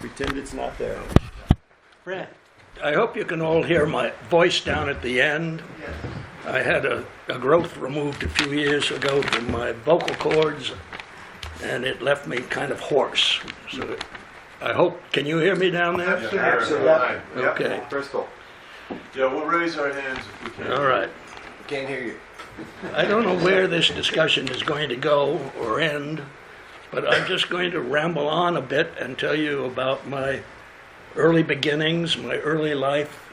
Pretend it's not there. Fred, I hope you can all hear my voice down at the end. I had a growth removed a few years ago from my vocal cords, and it left me kind of hoarse. So I hope, can you hear me down there? Absolutely. Okay. Crystal. Yeah, we'll raise our hands if we can. All right. Can't hear you. I don't know where this discussion is going to go or end, but I'm just going to ramble on a bit and tell you about my early beginnings, my early life,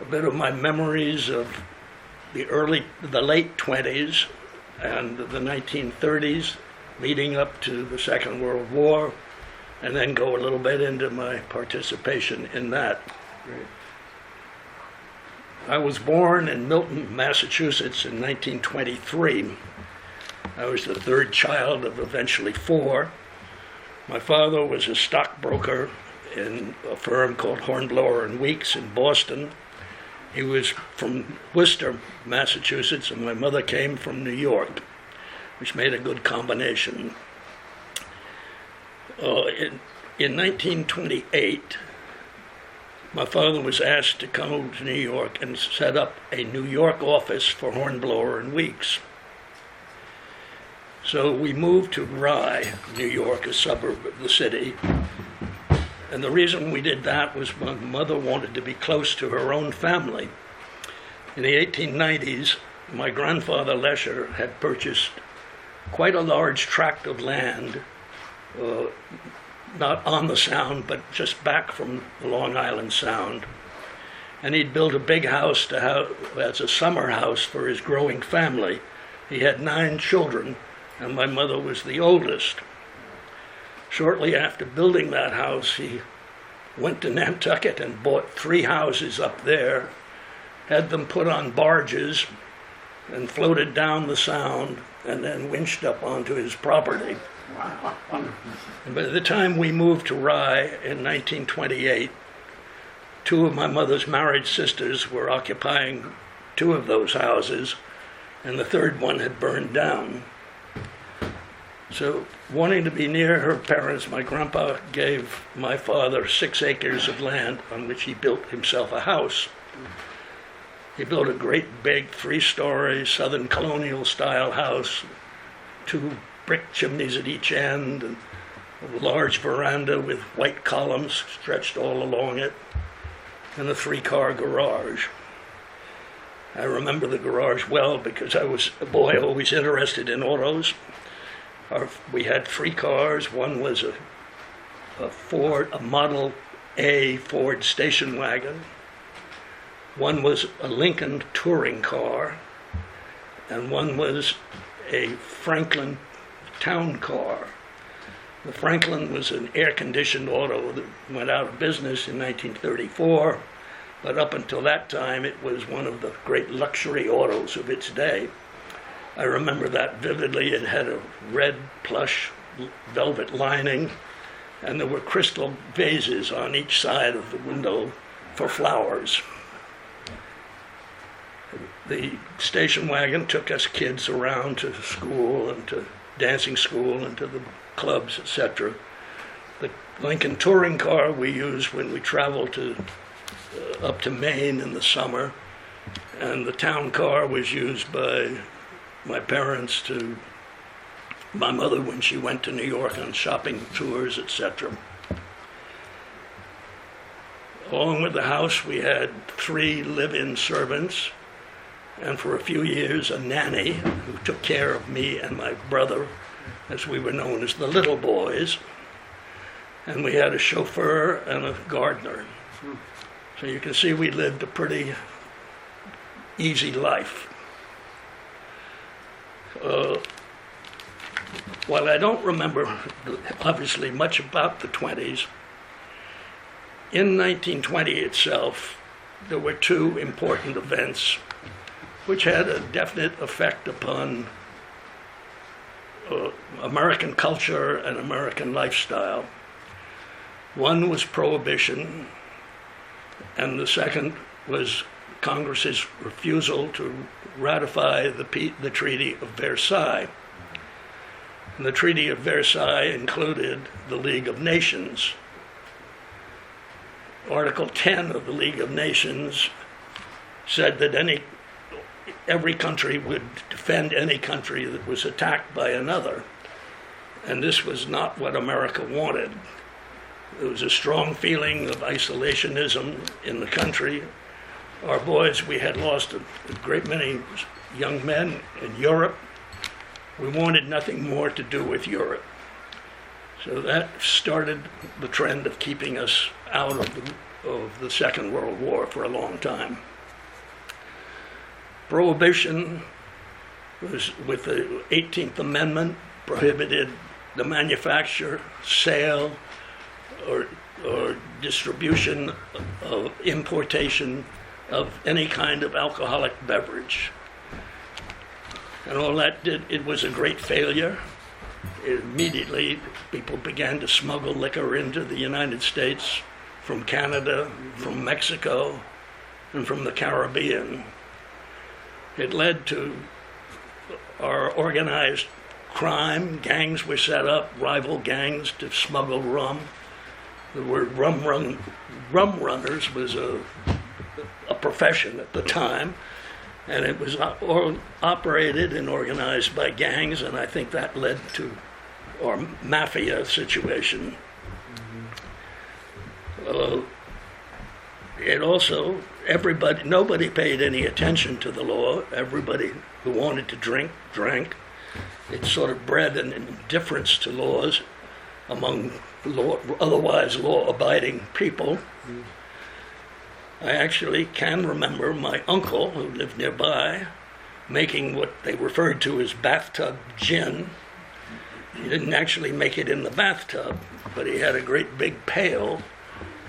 a bit of my memories of the late 20s and the 1930s leading up to the Second World War, and then go a little bit into my participation in that. Great. I was born in Milton, Massachusetts in 1923. I was the third child of eventually four. My father was a stockbroker in a firm called Hornblower and Weeks in Boston. He was from Worcester, Massachusetts, and my mother came from New York, which made a good combination. In 1928, my father was asked to come to New York and set up a New York office for Hornblower and Weeks. So we moved to Rye, New York, a suburb of the city. And the reason we did that was my mother wanted to be close to her own family. In the 1890s, my grandfather Lesher had purchased quite a large tract of land, not on the Sound, but just back from the Long Island Sound. And he'd built a big house to have as a summer house for his growing family. He had 9 children, and my mother was the oldest. Shortly after building that house, he went to Nantucket and bought 3 houses up there, had them put on barges, and floated down the Sound, and then winched up onto his property. And by the time we moved to Rye in 1928, 2 of my mother's married sisters were occupying 2 of those houses, and the third one had burned down. So, wanting to be near her parents, my grandpa gave my father 6 acres of land on which he built himself a house. He built a great big 3-story Southern colonial style house, 2 brick chimneys at each end, and a large veranda with white columns stretched all along it, and a 3-car garage. I remember the garage well because I was a boy always interested in autos. We had 3 cars. One was a Model A Ford station wagon. One was a Lincoln touring car, and one was a Franklin town car. The Franklin was an air-conditioned auto that went out of business in 1934, but up until that time it was one of the great luxury autos of its day. I remember that vividly. It had a red plush velvet lining, and there were crystal vases on each side of the window for flowers. The station wagon took us kids around to school and to dancing school and to the clubs, etc. The Lincoln touring car we used when we traveled up to Maine in the summer, and the town car was used by my parents my mother when she went to New York on shopping tours, etc. Along with the house, we had 3 live-in servants, and for a few years a nanny who took care of me and my brother, as we were known as the little boys, and we had a chauffeur and a gardener. So you can see we lived a pretty easy life. While I don't remember obviously much about the 20s, in 1920 itself there were 2 important events which had a definite effect upon American culture and American lifestyle. One was Prohibition, and the second was Congress's refusal to ratify the Treaty of Versailles. And the Treaty of Versailles included the League of Nations, Article 10 of the League of Nations said that every country would defend any country that was attacked by another. And this was not what America wanted. There was a strong feeling of isolationism in the country. Our boys, we had lost a great many young men in Europe. We wanted nothing more to do with Europe. So that started the trend of keeping us out of the Second World War for a long time. Prohibition was, with the 18th Amendment, prohibited the manufacture, sale, or distribution of importation of any kind of alcoholic beverage. And all that did, it was a great failure. Immediately, people began to smuggle liquor into the United States from Canada, from Mexico, and from the Caribbean. It led to our organized crime. Gangs were set up, rival gangs, to smuggle rum. The word rum runners was a profession at the time, and it was operated and organized by gangs, and I think that led to our mafia situation. It also, nobody paid any attention to the law. Everybody who wanted to drink, drank. It sort of bred an indifference to laws among otherwise law-abiding people. I actually can remember my uncle, who lived nearby, making what they referred to as bathtub gin. He didn't actually make it in the bathtub, but he had a great big pail,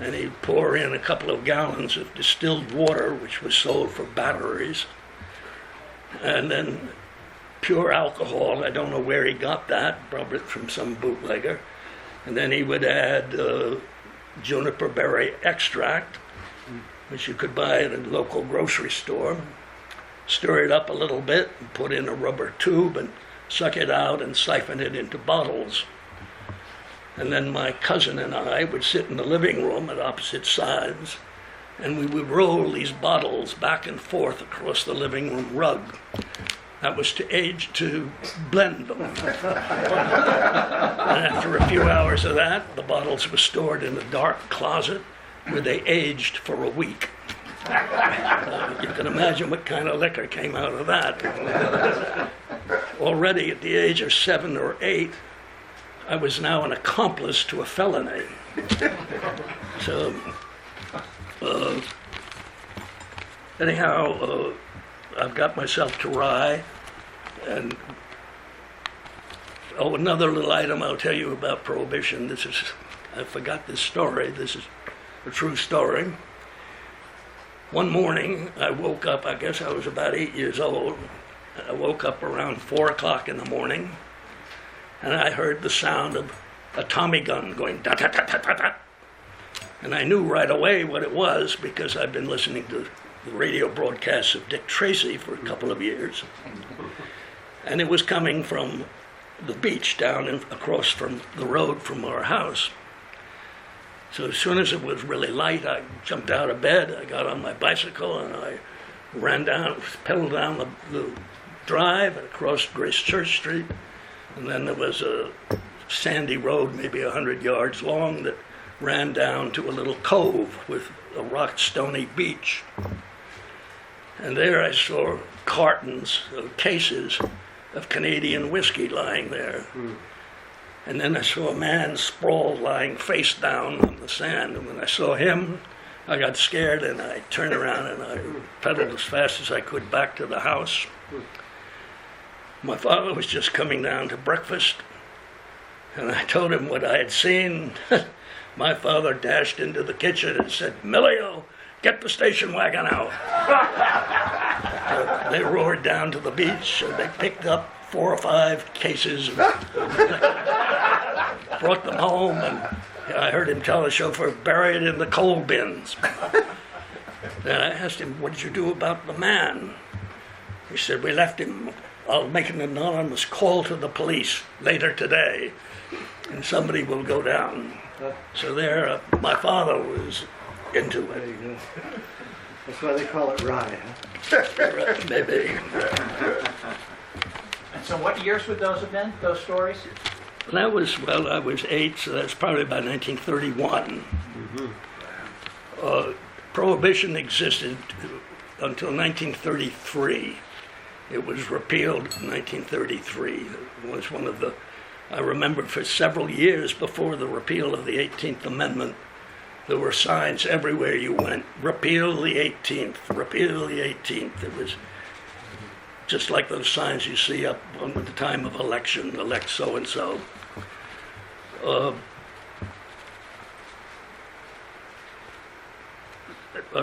and he'd pour in a couple of gallons of distilled water, which was sold for batteries, and then pure alcohol. I don't know where he got that, probably from some bootlegger. And then he would add juniper berry extract, which you could buy at a local grocery store. Stir it up a little bit and put in a rubber tube and suck it out and siphon it into bottles. And then my cousin and I would sit in the living room at opposite sides, and we would roll these bottles back and forth across the living room rug. That was to blend them. And after a few hours of that, the bottles were stored in a dark closet where they aged for a week. You can imagine what kind of liquor came out of that. Already at the age of 7 or 8, I was now an accomplice to a felony. So, anyhow, I've got myself to Rye, and another little item I'll tell you about Prohibition. I forgot this story. This is a true story. One morning, I woke up, I guess I was about 8 years old. I woke up around 4 o'clock in the morning, and I heard the sound of a Tommy gun going da-da-da-da-da-da. And I knew right away what it was because I've been listening to the radio broadcasts of Dick Tracy for a couple of years. And it was coming from the beach down across from the road from our house. So as soon as it was really light, I jumped out of bed, I got on my bicycle, and I ran down, pedaled down the drive and across Grace Church Street. And then there was a sandy road, maybe 100 yards long, that ran down to a little cove with a rock stony beach. And there I saw cartons of cases of Canadian whiskey lying there. And then I saw a man sprawled lying face down on the sand. And when I saw him, I got scared and I turned around and I pedaled as fast as I could back to the house. My father was just coming down to breakfast, and I told him what I had seen. My father dashed into the kitchen and said, "Millio, get the station wagon out." So they roared down to the beach, and they picked up 4 or 5 cases, and brought them home, and I heard him tell the chauffeur, "Bury it in the coal bins." Then I asked him, "What did you do about the man?" He said, "We left him. I'll make an anonymous call to the police later today, and somebody will go down." So there, my father was into There it. you go. That's why they call it rye, huh? Maybe. And so what years would those have been, those stories? That was, well, I was 8, so that's probably about 1931. Prohibition existed until 1933. It was repealed in 1933. It was one of the, I remember for several years before the repeal of the 18th Amendment, there were signs everywhere you went, repeal the 18th, repeal the 18th. It was just like those signs you see up at the time of election, elect so-and-so. All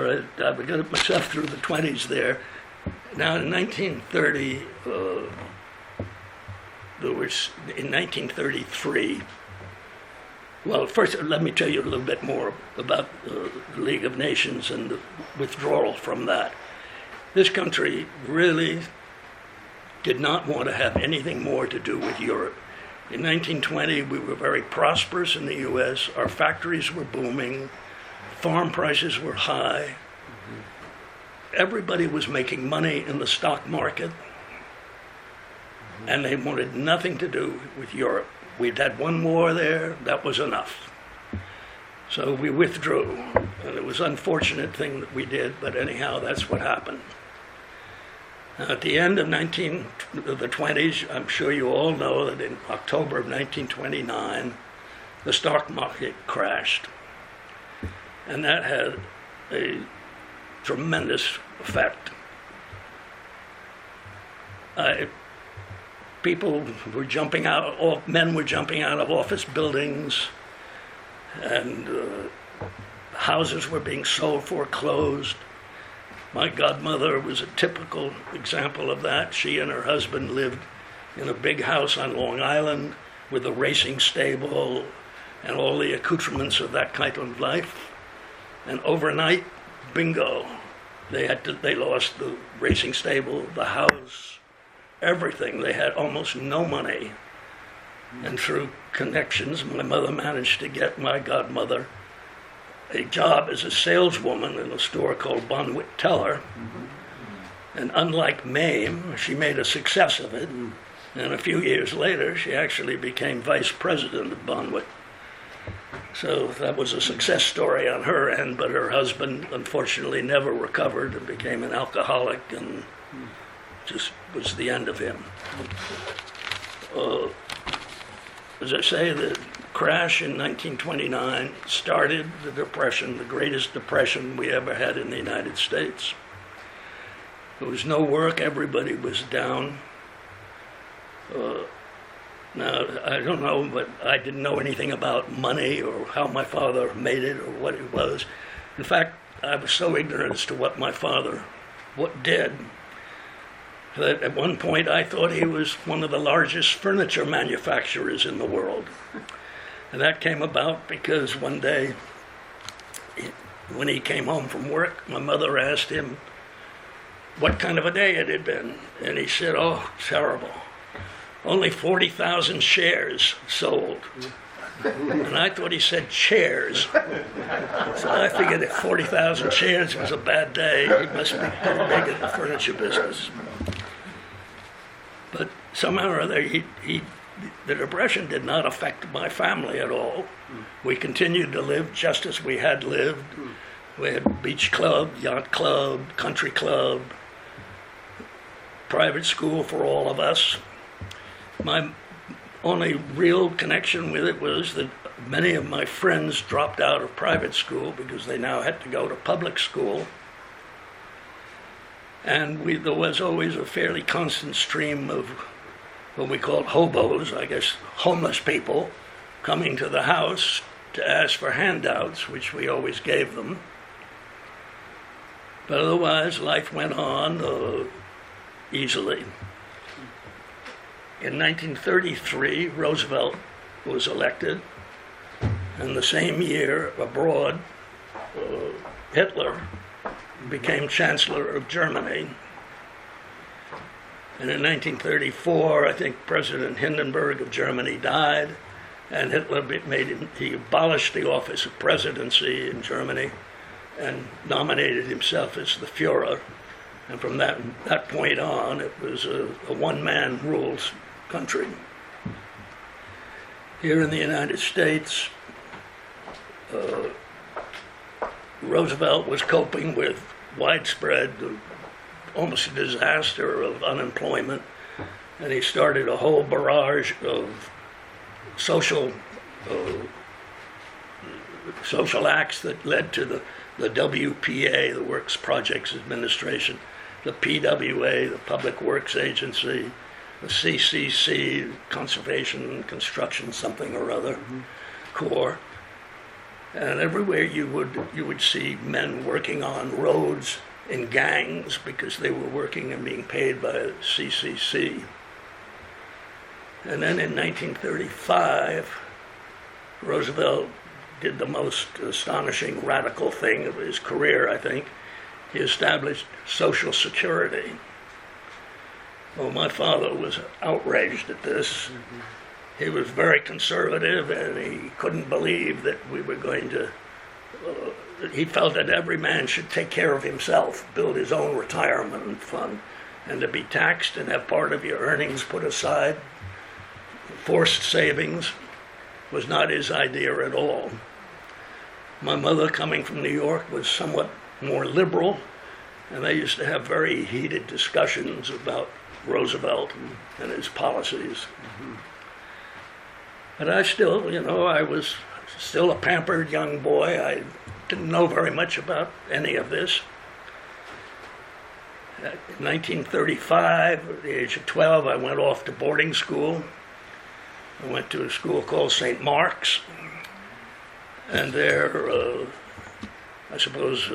right, I got myself through the 20s there. Now, in 1930, there was, in 1933, well, first let me tell you a little bit more about the League of Nations and the withdrawal from that. This country really did not want to have anything more to do with Europe. In 1920, we were very prosperous in the U.S. Our factories were booming. Farm prices were high. Everybody was making money in the stock market, and they wanted nothing to do with Europe. We'd had one war there, that was enough. So we withdrew, and it was an unfortunate thing that we did, but anyhow, that's what happened. Now, at the end of the 20s, I'm sure you all know that in October of 1929, the stock market crashed. And that had a tremendous effect. People were jumping out, men were jumping out of office buildings, and houses were being sold foreclosed. My godmother was a typical example of that. She and her husband lived in a big house on Long Island with a racing stable and all the accoutrements of that kind of life. And overnight, bingo, they lost the racing stable, the house, everything. They had almost no money. And through connections, my mother managed to get my godmother a job as a saleswoman in a store called Bonwit Teller. And unlike Mame, she made a success of it. And a few years later, she actually became vice president of Bonwit. So that was a success story on her end, but her husband unfortunately never recovered and became an alcoholic, and just was the end of him. As I say, the crash in 1929 started the Depression, the greatest depression we ever had in the United States. There was no work, everybody was down. Now, I don't know, but I didn't know anything about money or how my father made it or what it was. In fact, I was so ignorant as to what my father did that at one point I thought he was one of the largest furniture manufacturers in the world. And that came about because one day, when he came home from work, my mother asked him what kind of a day it had been. And he said, "Oh, terrible. Only 40,000 shares sold." And I thought he said chairs. So I figured if 40,000 shares was a bad day, he must be pretty big in the furniture business. But somehow or other, the Depression did not affect my family at all. We continued to live just as we had lived. We had beach club, yacht club, country club, private school for all of us. My only real connection with it was that many of my friends dropped out of private school because they now had to go to public school. And there was always a fairly constant stream of what we called hobos, I guess homeless people, coming to the house to ask for handouts, which we always gave them. But otherwise, life went on easily. In 1933, Roosevelt was elected, and the same year, abroad, Hitler became Chancellor of Germany. And in 1934, I think President Hindenburg of Germany died, and Hitler he abolished the office of presidency in Germany and nominated himself as the Führer. And from that point on, it was a one-man rules country. Here in the United States, Roosevelt was coping with widespread, almost a disaster of unemployment, and he started a whole barrage of social acts that led to the WPA, the Works Projects Administration, the PWA, the Public Works Agency, the CCC, Conservation and Construction something or other, Corps. And everywhere you would see men working on roads in gangs because they were working and being paid by CCC. And then in 1935, Roosevelt did the most astonishing radical thing of his career, I think. He established Social Security. Well, my father was outraged at this. He was very conservative, and he couldn't believe that we were going to... he felt that every man should take care of himself, build his own retirement fund, and to be taxed and have part of your earnings put aside, forced savings, was not his idea at all. My mother, coming from New York, was somewhat more liberal, and they used to have very heated discussions about Roosevelt and his policies. But I still, I was still a pampered young boy. I didn't know very much about any of this. In 1935, at the age of 12, I went off to boarding school. I went to a school called St. Mark's, and there, I suppose,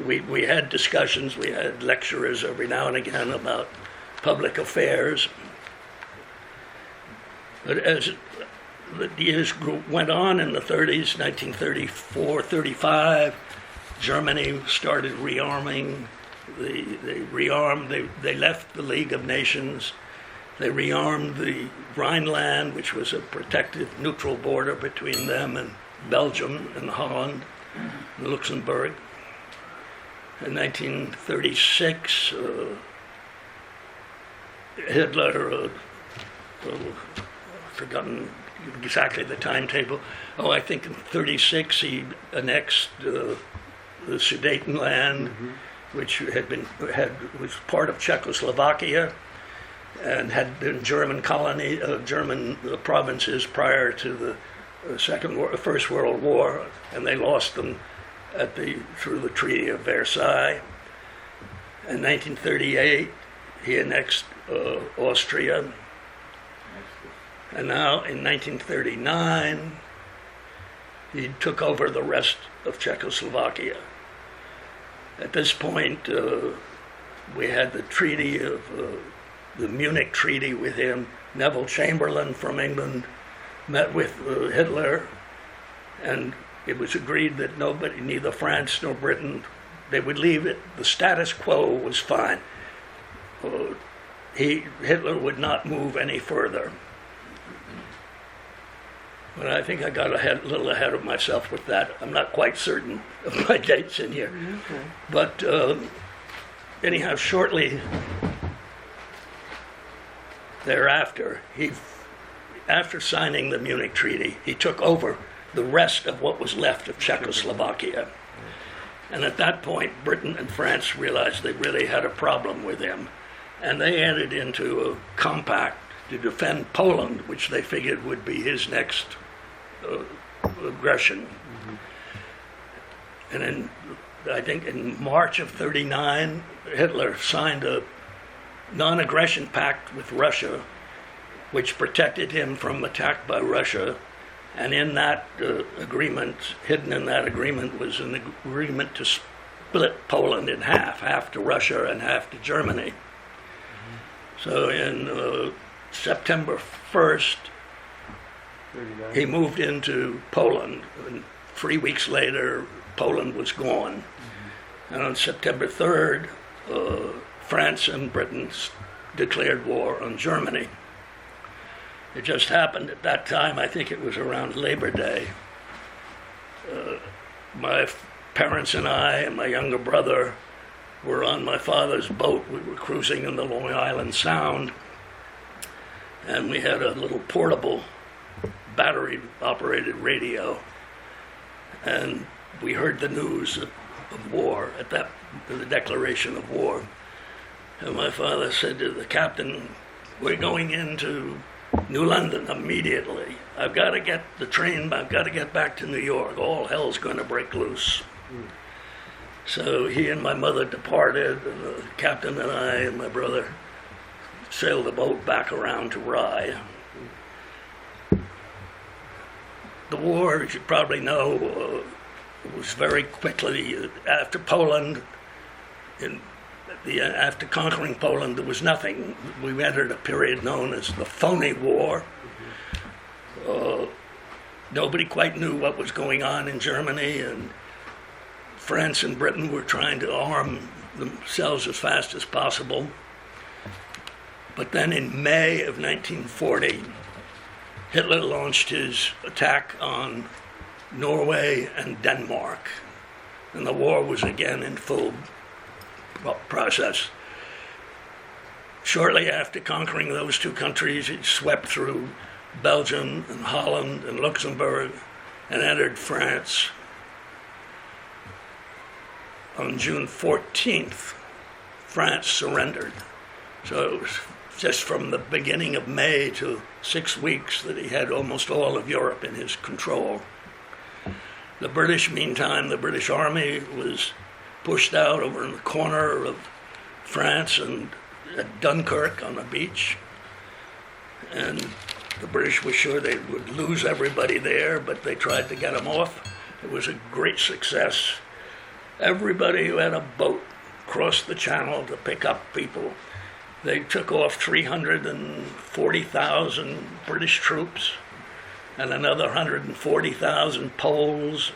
we had discussions. We had lecturers every now and again about public affairs. But as the years went on in the 30s, 1934, 35, Germany started rearming. They left the League of Nations. They rearmed the Rhineland, which was a protected neutral border between them and Belgium and Holland and Luxembourg. In 1936, Hitler, I've forgotten exactly the timetable. I think in 36 he annexed the Sudetenland, which was part of Czechoslovakia and had been German provinces prior to the First World War, and they lost them through the Treaty of Versailles. In 1938, he annexed Austria. And now, in 1939, he took over the rest of Czechoslovakia. At this point, we had the treaty of the Munich Treaty with him. Neville Chamberlain from England met with Hitler, and it was agreed that neither France nor Britain, they would leave it. The status quo was fine. Hitler would not move any further. But I think I got a little ahead of myself with that. I'm not quite certain of my dates in here. Okay. But anyhow, shortly thereafter, after signing the Munich Treaty, he took over the rest of what was left of Czechoslovakia. And at that point, Britain and France realized they really had a problem with him. And they entered into a compact to defend Poland, which they figured would be his next aggression. And I think in March of 39, Hitler signed a non-aggression pact with Russia, which protected him from attack by Russia. And in that agreement, hidden in that agreement, was an agreement to split Poland in half to Russia and half to Germany. So in September 1st, 39. he moved into Poland, and 3 weeks later, Poland was gone. And on September 3rd, France and Britain declared war on Germany. It just happened at that time, I think it was around Labor Day. My parents and I and my younger brother were on my father's boat. We were cruising in the Long Island Sound, and we had a little portable battery-operated radio, and we heard the news of war at that, the declaration of war. And my father said to the captain, "We're going into New London immediately. I've got to get the train, I've got to get back to New York. All hell's going to break loose." So he and my mother departed, and the captain and I and my brother sailed the boat back around to Rye. The war, as you probably know, was very quickly after Poland. After conquering Poland, there was nothing. We entered a period known as the Phony War. Nobody quite knew what was going on in Germany, and France and Britain were trying to arm themselves as fast as possible. But then in May of 1940, Hitler launched his attack on Norway and Denmark, and the war was again in full process. Shortly after conquering those two countries, he swept through Belgium and Holland and Luxembourg and entered France. On June 14th, France surrendered. So it was just from the beginning of May to 6 weeks that he had almost all of Europe in his control. The British, meantime, the British Army was pushed out over in the corner of France and at Dunkirk on the beach. And the British were sure they would lose everybody there, but they tried to get them off. It was a great success. Everybody who had a boat crossed the channel to pick up people. They took off 340,000 British troops and another 140,000 Poles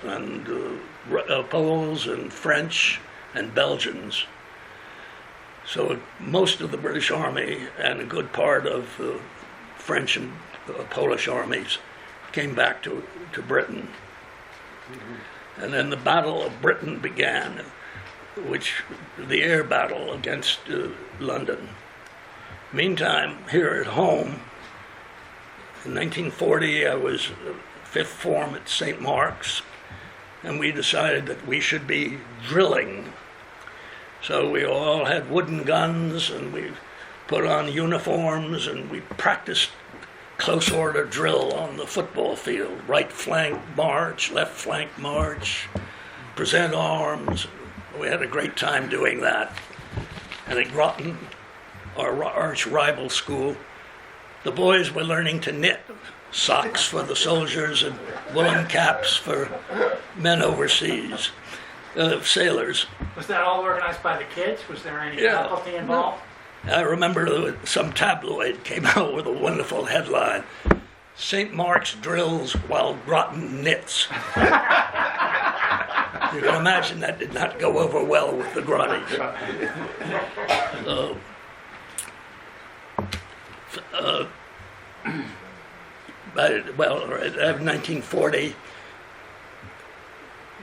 and French and Belgians. So most of the British Army and a good part of the French and Polish armies came back to Britain. And then the Battle of Britain began, which the air battle against London. Meantime, here at home, in 1940, I was fifth form at St. Mark's, and we decided that we should be drilling. So we all had wooden guns, and we put on uniforms, and we practiced close order drill on the football field. Right flank march, left flank march, present arms. We had a great time doing that. And at Groton, our arch rival school, the boys were learning to knit socks for the soldiers and woolen caps for men overseas, sailors. Was that all organized by the kids? Was there any Yeah. faculty involved? I remember some tabloid came out with a wonderful headline, "St. Mark's drills while Groton knits." You can imagine that did not go over well with the Grotties. In 1940,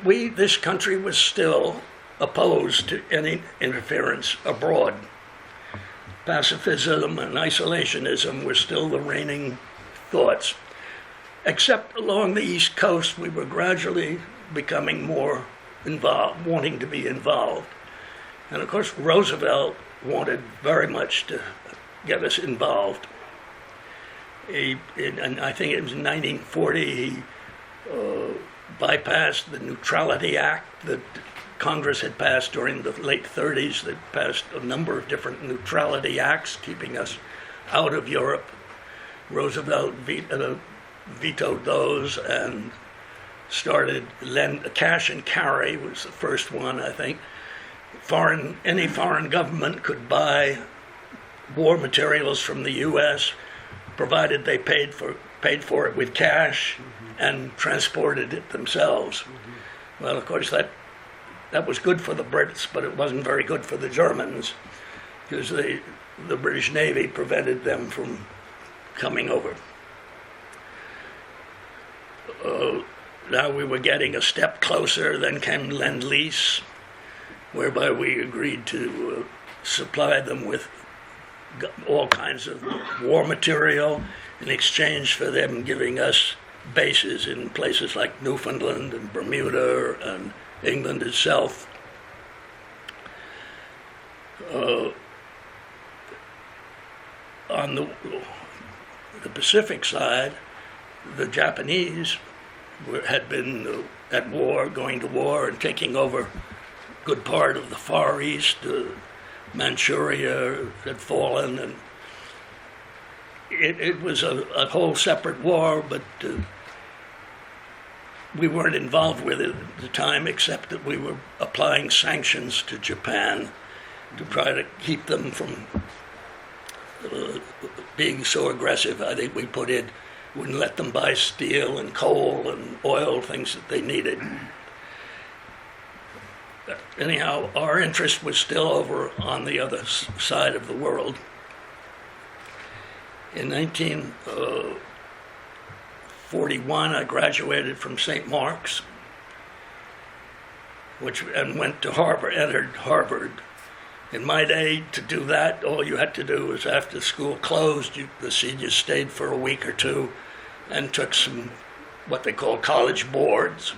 this country was still opposed to any interference abroad. Pacifism and isolationism were still the reigning thoughts. Except along the East Coast, we were gradually becoming more involved, wanting to be involved. And of course, Roosevelt wanted very much to get us involved. And I think it was in 1940, he bypassed the Neutrality Act that Congress had passed during the late 30s, that passed a number of different neutrality acts keeping us out of Europe. Roosevelt vetoed those and started cash and carry was the first one, I think. Any foreign government could buy war materials from the U.S. provided they paid for it with cash and transported it themselves. Well, of course, that was good for the Brits, but it wasn't very good for the Germans, because the British Navy prevented them from coming over. now we were getting a step closer. Then came Lend-Lease, whereby we agreed to supply them with all kinds of war material in exchange for them giving us bases in places like Newfoundland and Bermuda and England itself. On the Pacific side, the Japanese had been at war, going to war, and taking over a good part of the Far East. Manchuria had fallen, and it was a whole separate war, but we weren't involved with it at the time, except that we were applying sanctions to Japan to try to keep them from being so aggressive. I think we wouldn't let them buy steel and coal and oil, things that they needed. Anyhow, our interest was still over on the other side of the world. In 1941, I graduated from St. Mark's, and went to Harvard, entered Harvard. In my day, to do that, all you had to do was after school closed, the seniors stayed for a week or two and took some, what they call college boards.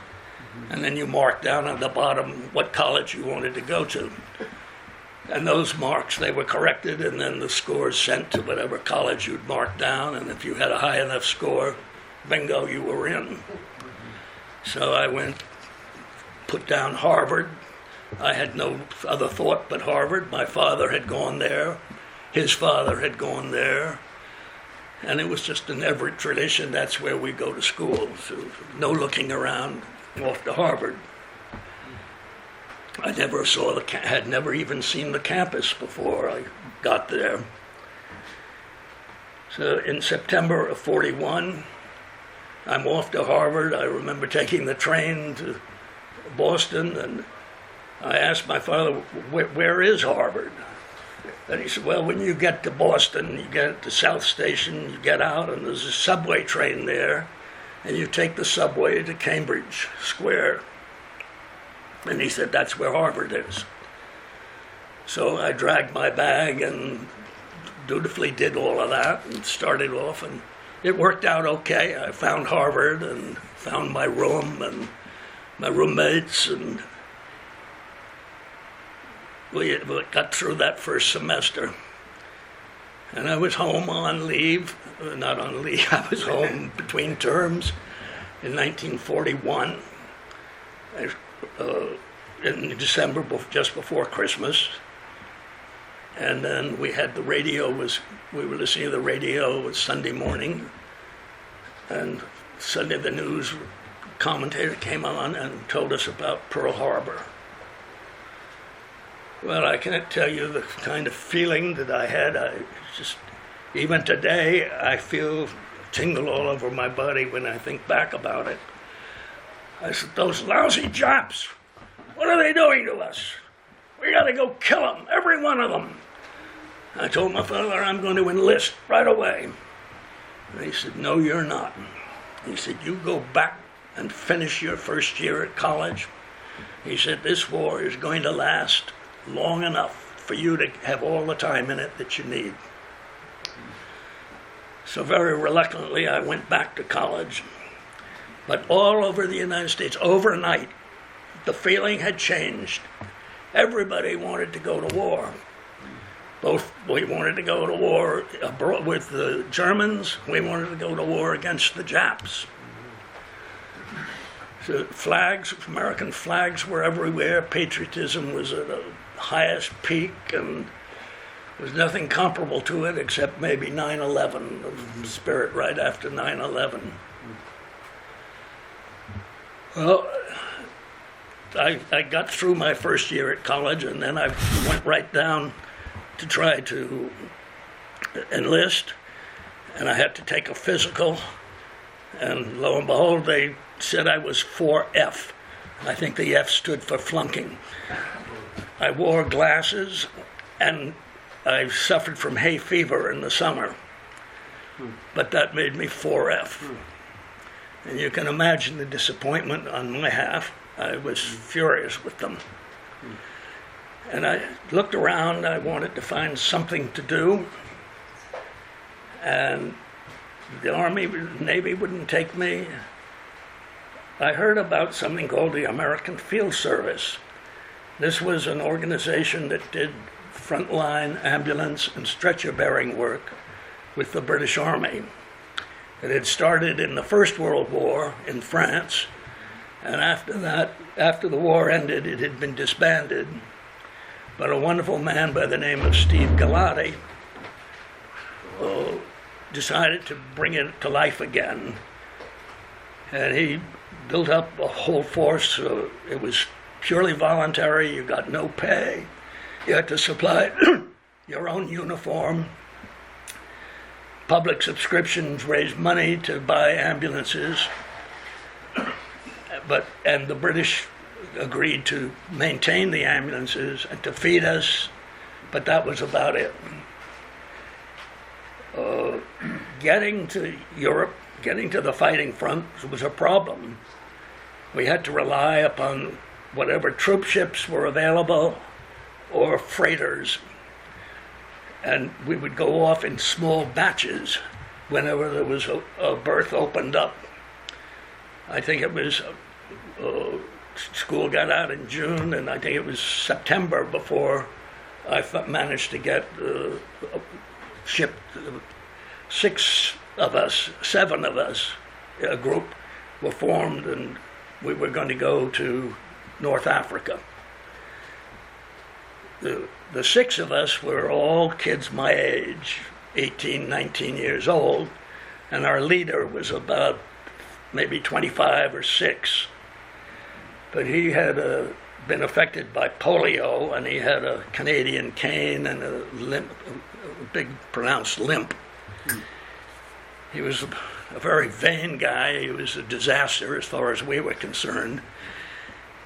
And then you marked down on the bottom what college you wanted to go to. And those marks, they were corrected, and then the scores sent to whatever college you'd marked down. And if you had a high enough score, bingo, you were in. So I put down Harvard. I had no other thought but Harvard. My father had gone there. His father had gone there. And it was just an Everett tradition. That's where we go to school. So no looking around, off to Harvard. I never had never even seen the campus before I got there. So in September of 41, I'm off to Harvard. I remember taking the train to Boston, and I asked my father, where is Harvard? And he said, well, when you get to Boston, you get to South Station, you get out, and there's a subway train there, and you take the subway to Cambridge Square. And he said, that's where Harvard is. So I dragged my bag and dutifully did all of that and started off, and it worked out okay. I found Harvard and found my room and my roommates, and we got through that first semester. And I was home on leave, not on leave, I was home between terms in 1941, in December, just before Christmas. And then we had the radio, we were listening to the radio, it was Sunday morning, and Sunday the news commentator came on and told us about Pearl Harbor. Well, I can't tell you the kind of feeling that I had. Even today, I feel tingle all over my body when I think back about it. I said, those lousy Japs, what are they doing to us? We gotta go kill them, every one of them. I told my father, I'm going to enlist right away. And he said, no, you're not. He said, you go back and finish your first year at college. He said, this war is going to last long enough for you to have all the time in it that you need. So very reluctantly, I went back to college. But all over the United States, overnight, the feeling had changed. Everybody wanted to go to war. We wanted to go to war abroad with the Germans. We wanted to go to war against the Japs. So American flags were everywhere. Patriotism was at the highest peak, and there was nothing comparable to it except maybe 9/11, the spirit right after 9/11. Well, I got through my first year at college, and then I went right down to try to enlist, and I had to take a physical, and lo and behold, they said I was 4F. I think the F stood for flunking. I wore glasses, and I suffered from hay fever in the summer, but that made me 4F. And you can imagine the disappointment on my half. I was furious with them. And I looked around, I wanted to find something to do. And the Army, Navy wouldn't take me. I heard about something called the American Field Service. This was an organization that did frontline ambulance and stretcher-bearing work with the British Army. It had started in the First World War in France, and after that, after the war ended, it had been disbanded. But a wonderful man by the name of Steve Galati decided to bring it to life again. And he built up a whole force. It was purely voluntary. You got no pay. You had to supply your own uniform. Public subscriptions raised money to buy ambulances. And the British agreed to maintain the ambulances and to feed us, but that was about it. Getting to Europe, getting to the fighting front was a problem. We had to rely upon whatever troop ships were available or freighters. And we would go off in small batches whenever there was a berth opened up. I think it was, school got out in June, and I think it was September before I managed to get shipped. 7 of us, a group, were formed, and we were going to go to North Africa. The 6 of us were all kids my age, 18, 19 years old, and our leader was about maybe 25 or 6. But he had been affected by polio, and he had a Canadian cane and a big pronounced limp. He was a very vain guy. He was a disaster as far as we were concerned.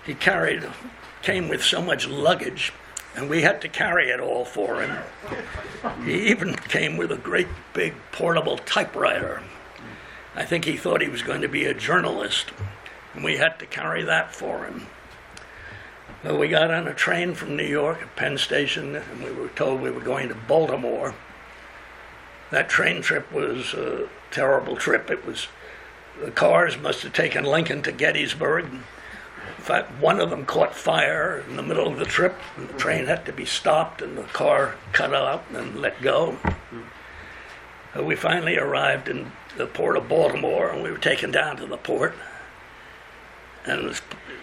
He came with so much luggage, and we had to carry it all for him. He even came with a great big portable typewriter. I think he thought he was going to be a journalist, and we had to carry that for him. Well, we got on a train from New York at Penn Station, and we were told we were going to Baltimore. That train trip was a terrible trip. The cars must have taken Lincoln to Gettysburg. In fact, one of them caught fire in the middle of the trip, and the train had to be stopped and the car cut out and let go. We finally arrived in the port of Baltimore, and we were taken down to the port. And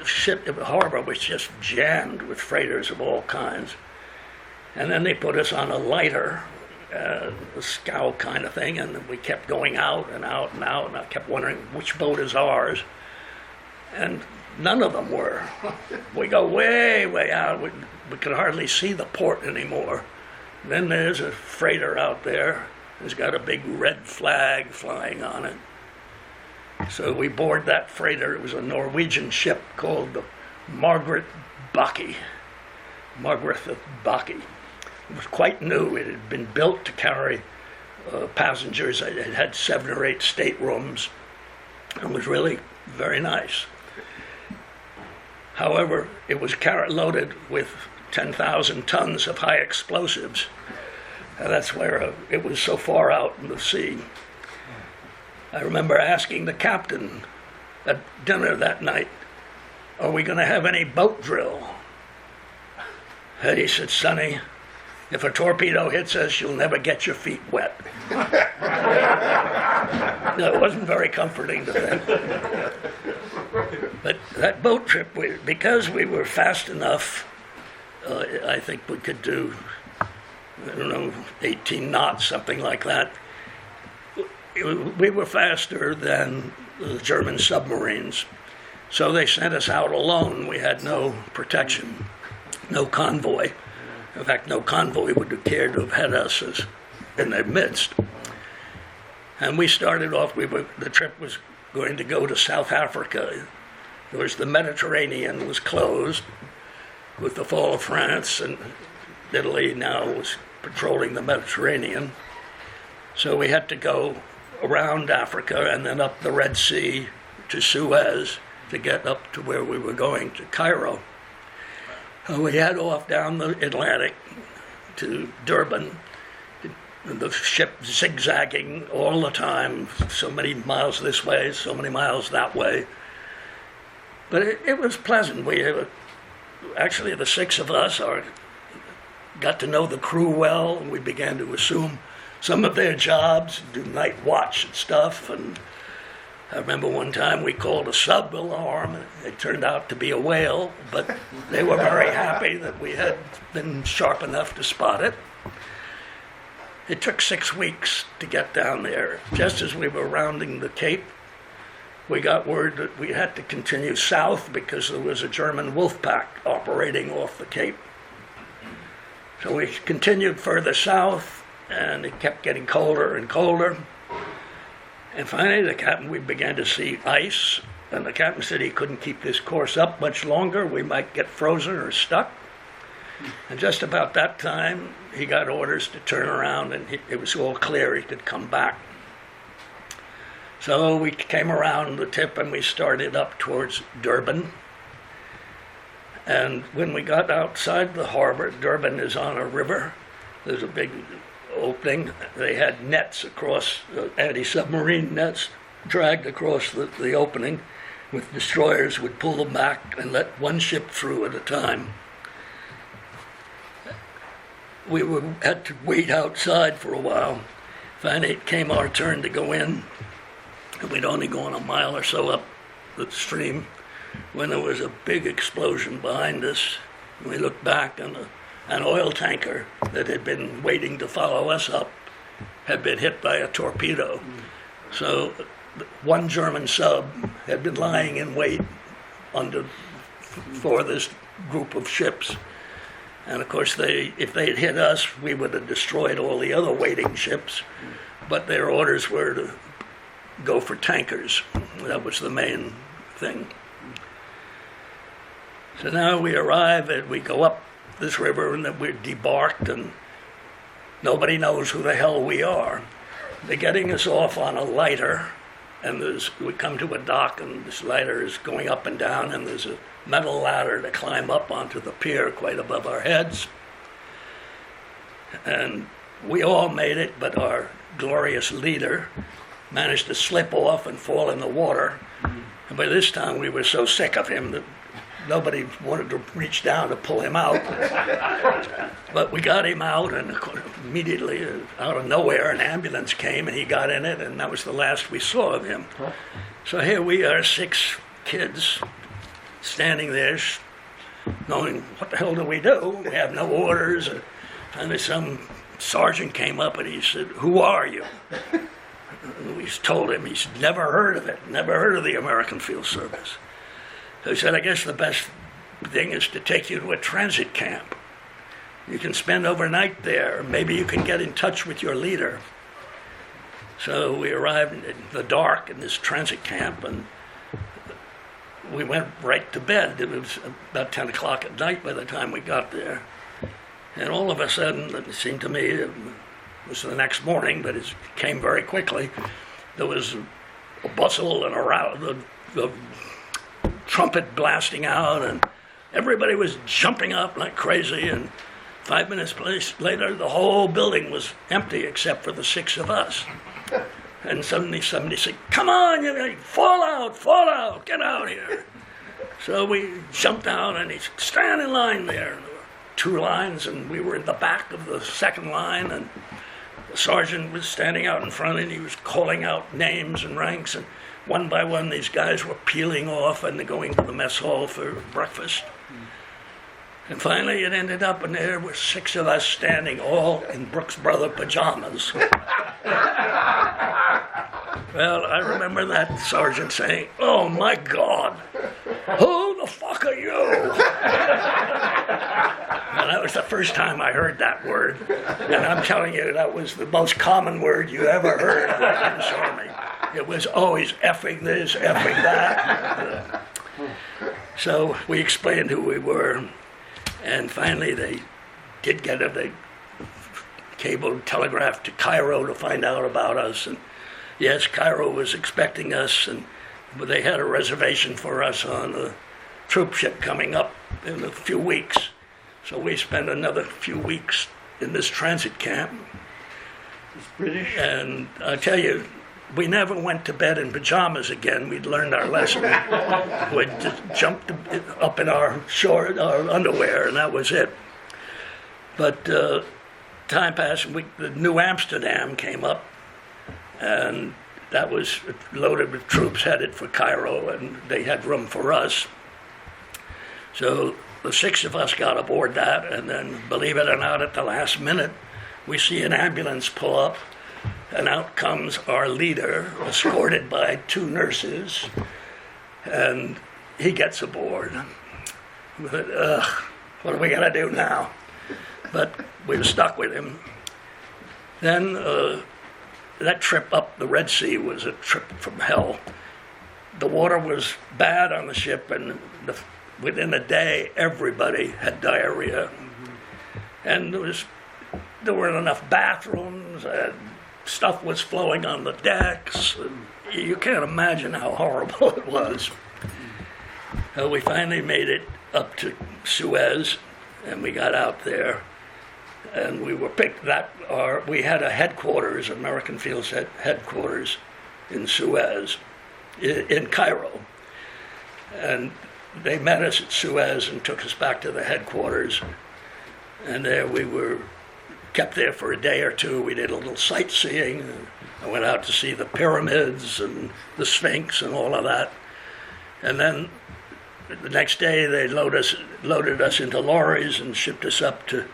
the harbor was just jammed with freighters of all kinds. And then they put us on a lighter, a scow kind of thing, and we kept going out and out and out, and I kept wondering which boat is ours. And none of them were. We go way, way out. We could hardly see the port anymore. Then there's a freighter out there. It's got a big red flag flying on it. So we board that freighter. It was a Norwegian ship called the Margaret Baki. Margaretha Baki. It was quite new. It had been built to carry passengers. It had 7 or 8 staterooms. It was really very nice. However, it was loaded with 10,000 tons of high explosives. And that's where it was so far out in the sea. I remember asking the captain at dinner that night, "Are we going to have any boat drill?" And he said, "Sonny, if a torpedo hits us, you'll never get your feet wet." No, it wasn't very comforting to them. But that boat trip, because we were fast enough, I think we could do, 18 knots, something like that. We were faster than the German submarines. So they sent us out alone. We had no protection, no convoy. In fact, no convoy would have cared to have had us in their midst. And we started off, the trip was going to go to South Africa. The Mediterranean was closed with the fall of France, and Italy now was patrolling the Mediterranean. So we had to go around Africa and then up the Red Sea to Suez to get up to where we were going, to Cairo. We head off down the Atlantic to Durban, the ship zigzagging all the time, so many miles this way, so many miles that way. But it was pleasant. Actually, the six of us got to know the crew well, and we began to assume some of their jobs, do night watch and stuff. And I remember one time we called a sub alarm, and it turned out to be a whale, but they were very happy that we had been sharp enough to spot it. It took 6 weeks to get down there. Just as we were rounding the Cape, we got word that we had to continue south because there was a German wolf pack operating off the Cape. So we continued further south, and it kept getting colder and colder. And finally, we began to see ice, and the captain said he couldn't keep this course up much longer. We might get frozen or stuck. And just about that time, he got orders to turn around, and it was all clear he could come back. So we came around the tip, and we started up towards Durban. And when we got outside the harbor, Durban is on a river. There's a big opening. They had nets across, anti-submarine nets, dragged across the opening, with destroyers would pull them back and let one ship through at a time. We had to wait outside for a while. Finally, it came our turn to go in, and we'd only gone a mile or so up the stream when there was a big explosion behind us. We looked back, and an oil tanker that had been waiting to follow us up had been hit by a torpedo. So one German sub had been lying in wait for this group of ships. And of course, if they'd hit us, we would have destroyed all the other waiting ships. But their orders were to go for tankers. That was the main thing. So now we arrive and we go up this river, and then we're debarked, and nobody knows who the hell we are. They're getting us off on a lighter, and we come to a dock, and this lighter is going up and down, and there's a metal ladder to climb up onto the pier quite above our heads. And we all made it, but our glorious leader managed to slip off and fall in the water. And by this time we were so sick of him that nobody wanted to reach down to pull him out. But we got him out, and immediately, out of nowhere, an ambulance came, and he got in it, and that was the last we saw of him. So here we are, 6 kids, standing there, knowing, what the hell do we do? We have no orders. And finally some sergeant came up, and he said, "Who are you?" And we told him he's never heard of it, never heard of the American Field Service. So he said, "I guess the best thing is to take you to a transit camp. You can spend overnight there. Maybe you can get in touch with your leader." So we arrived in the dark in this transit camp, and we went right to bed. It was about 10 o'clock at night by the time we got there. And all of a sudden, it seemed to me, it was the next morning, but it came very quickly. There was a bustle and a row, the trumpet blasting out, and everybody was jumping up like crazy, and 5 minutes later, the whole building was empty except for the 6 of us. And suddenly somebody said, "Come on, you fall out, get out here." So we jumped out, and he said, "Stand in line there." And there were 2 lines, and we were in the back of the second line, and the sergeant was standing out in front, and he was calling out names and ranks, and one by one these guys were peeling off and going to the mess hall for breakfast. And finally it ended up, and there were 6 of us standing all in Brooks Brother pajamas. Well, I remember that sergeant saying, "Oh my God, who the fuck are you?" And that was the first time I heard that word. And I'm telling you, that was the most common word you ever heard in the Army. It was always effing this, effing that. So we explained who we were. And finally they did get it. They cabled, telegraphed to Cairo to find out about us. And yes, Cairo was expecting us, and but they had a reservation for us on a troop ship coming up in a few weeks. So we spent another few weeks in this transit camp. It's British. And I tell you, we never went to bed in pajamas again. We'd learned our lesson. We'd just jumped up in our underwear, and that was it. But time passed, and the New Amsterdam came up, and that was loaded with troops headed for Cairo, and they had room for us. So the 6 of us got aboard that, and then, believe it or not, at the last minute, we see an ambulance pull up, and out comes our leader, escorted by 2 nurses, and he gets aboard. We thought, ugh, what are we gonna do now? But we were stuck with him. Then that trip up the Red Sea was a trip from hell. The water was bad on the ship, and within a day, everybody had diarrhea. And there weren't enough bathrooms, and stuff was flowing on the decks. You can't imagine how horrible it was. We finally made it up to Suez, and we got out there, and we were picked we had a headquarters, American Fields headquarters in Suez, in Cairo. And they met us at Suez and took us back to the headquarters. And there we were kept there for a day or two. We did a little sightseeing. I went out to see the pyramids and the Sphinx and all of that. And then the next day they loaded us into lorries and shipped us up to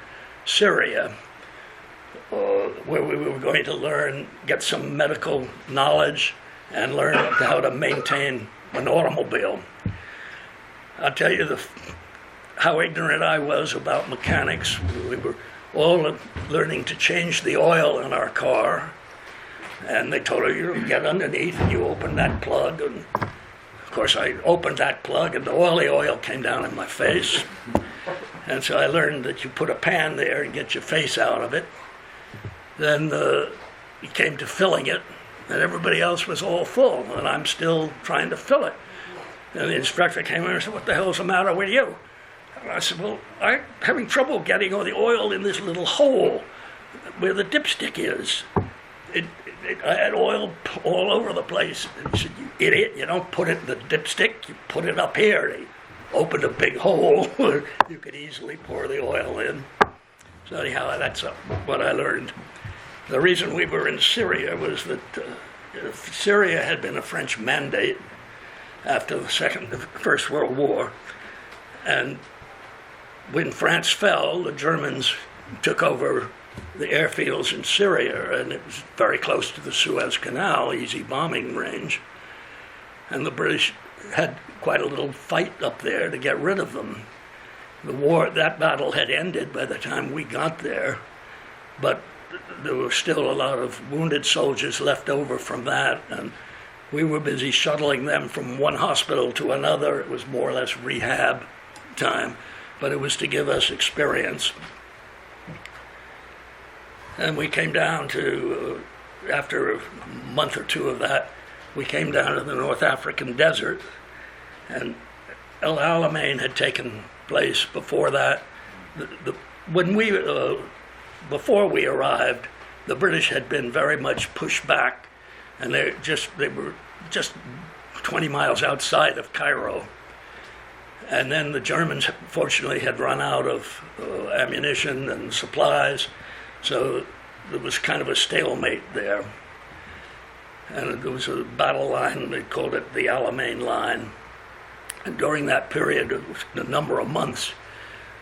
Syria, where we were going to get some medical knowledge and learn how to maintain an automobile. I'll tell you how ignorant I was about mechanics. We were all learning to change the oil in our car, and they told her, you get underneath and you open that plug, and of course I opened that plug and the oil came down in my face. And so I learned that you put a pan there and get your face out of it. Then it came to filling it, and everybody else was all full, and I'm still trying to fill it. And the instructor came in and said, what the hell's the matter with you? And I said, well, I'm having trouble getting all the oil in this little hole where the dipstick is. I had oil all over the place. And he said, you idiot, you don't put it in the dipstick, you put it up here. And he opened a big hole where you could easily pour the oil in. So anyhow, that's what I learned. The reason we were in Syria was that Syria had been a French mandate after the First World War. And when France fell, the Germans took over the airfields in Syria, and it was very close to the Suez Canal, easy bombing range. And the British had quite a little fight up there to get rid of them. That battle had ended by the time we got there, but there were still a lot of wounded soldiers left over from that, and we were busy shuttling them from one hospital to another. It was more or less rehab time, but it was to give us experience. And we came down to, after a month or two of that, we came down to the North African desert, and El Alamein had taken place before that. Before we arrived, the British had been very much pushed back, and they were just 20 miles outside of Cairo. And then the Germans, fortunately, had run out of ammunition and supplies, so there was kind of a stalemate there. And there was a battle line, they called it the Alamein Line. And during that period, a number of months,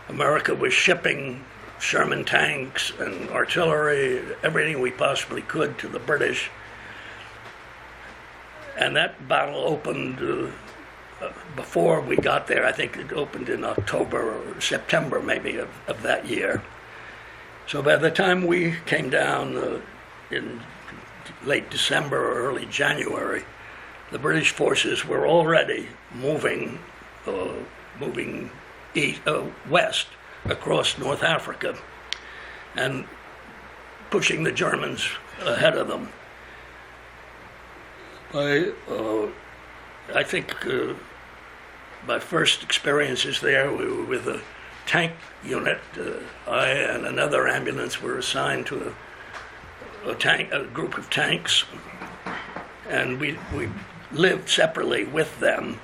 America was shipping Sherman tanks and artillery, everything we possibly could to the British. And that battle opened before we got there. I think it opened in October or September maybe of that year. So by the time we came down in late December or early January, the British forces were already moving west across North Africa and pushing the Germans ahead of them. By I think my first experiences there, we were with a tank unit. I and another ambulance were assigned to a group of tanks, and we lived separately with them.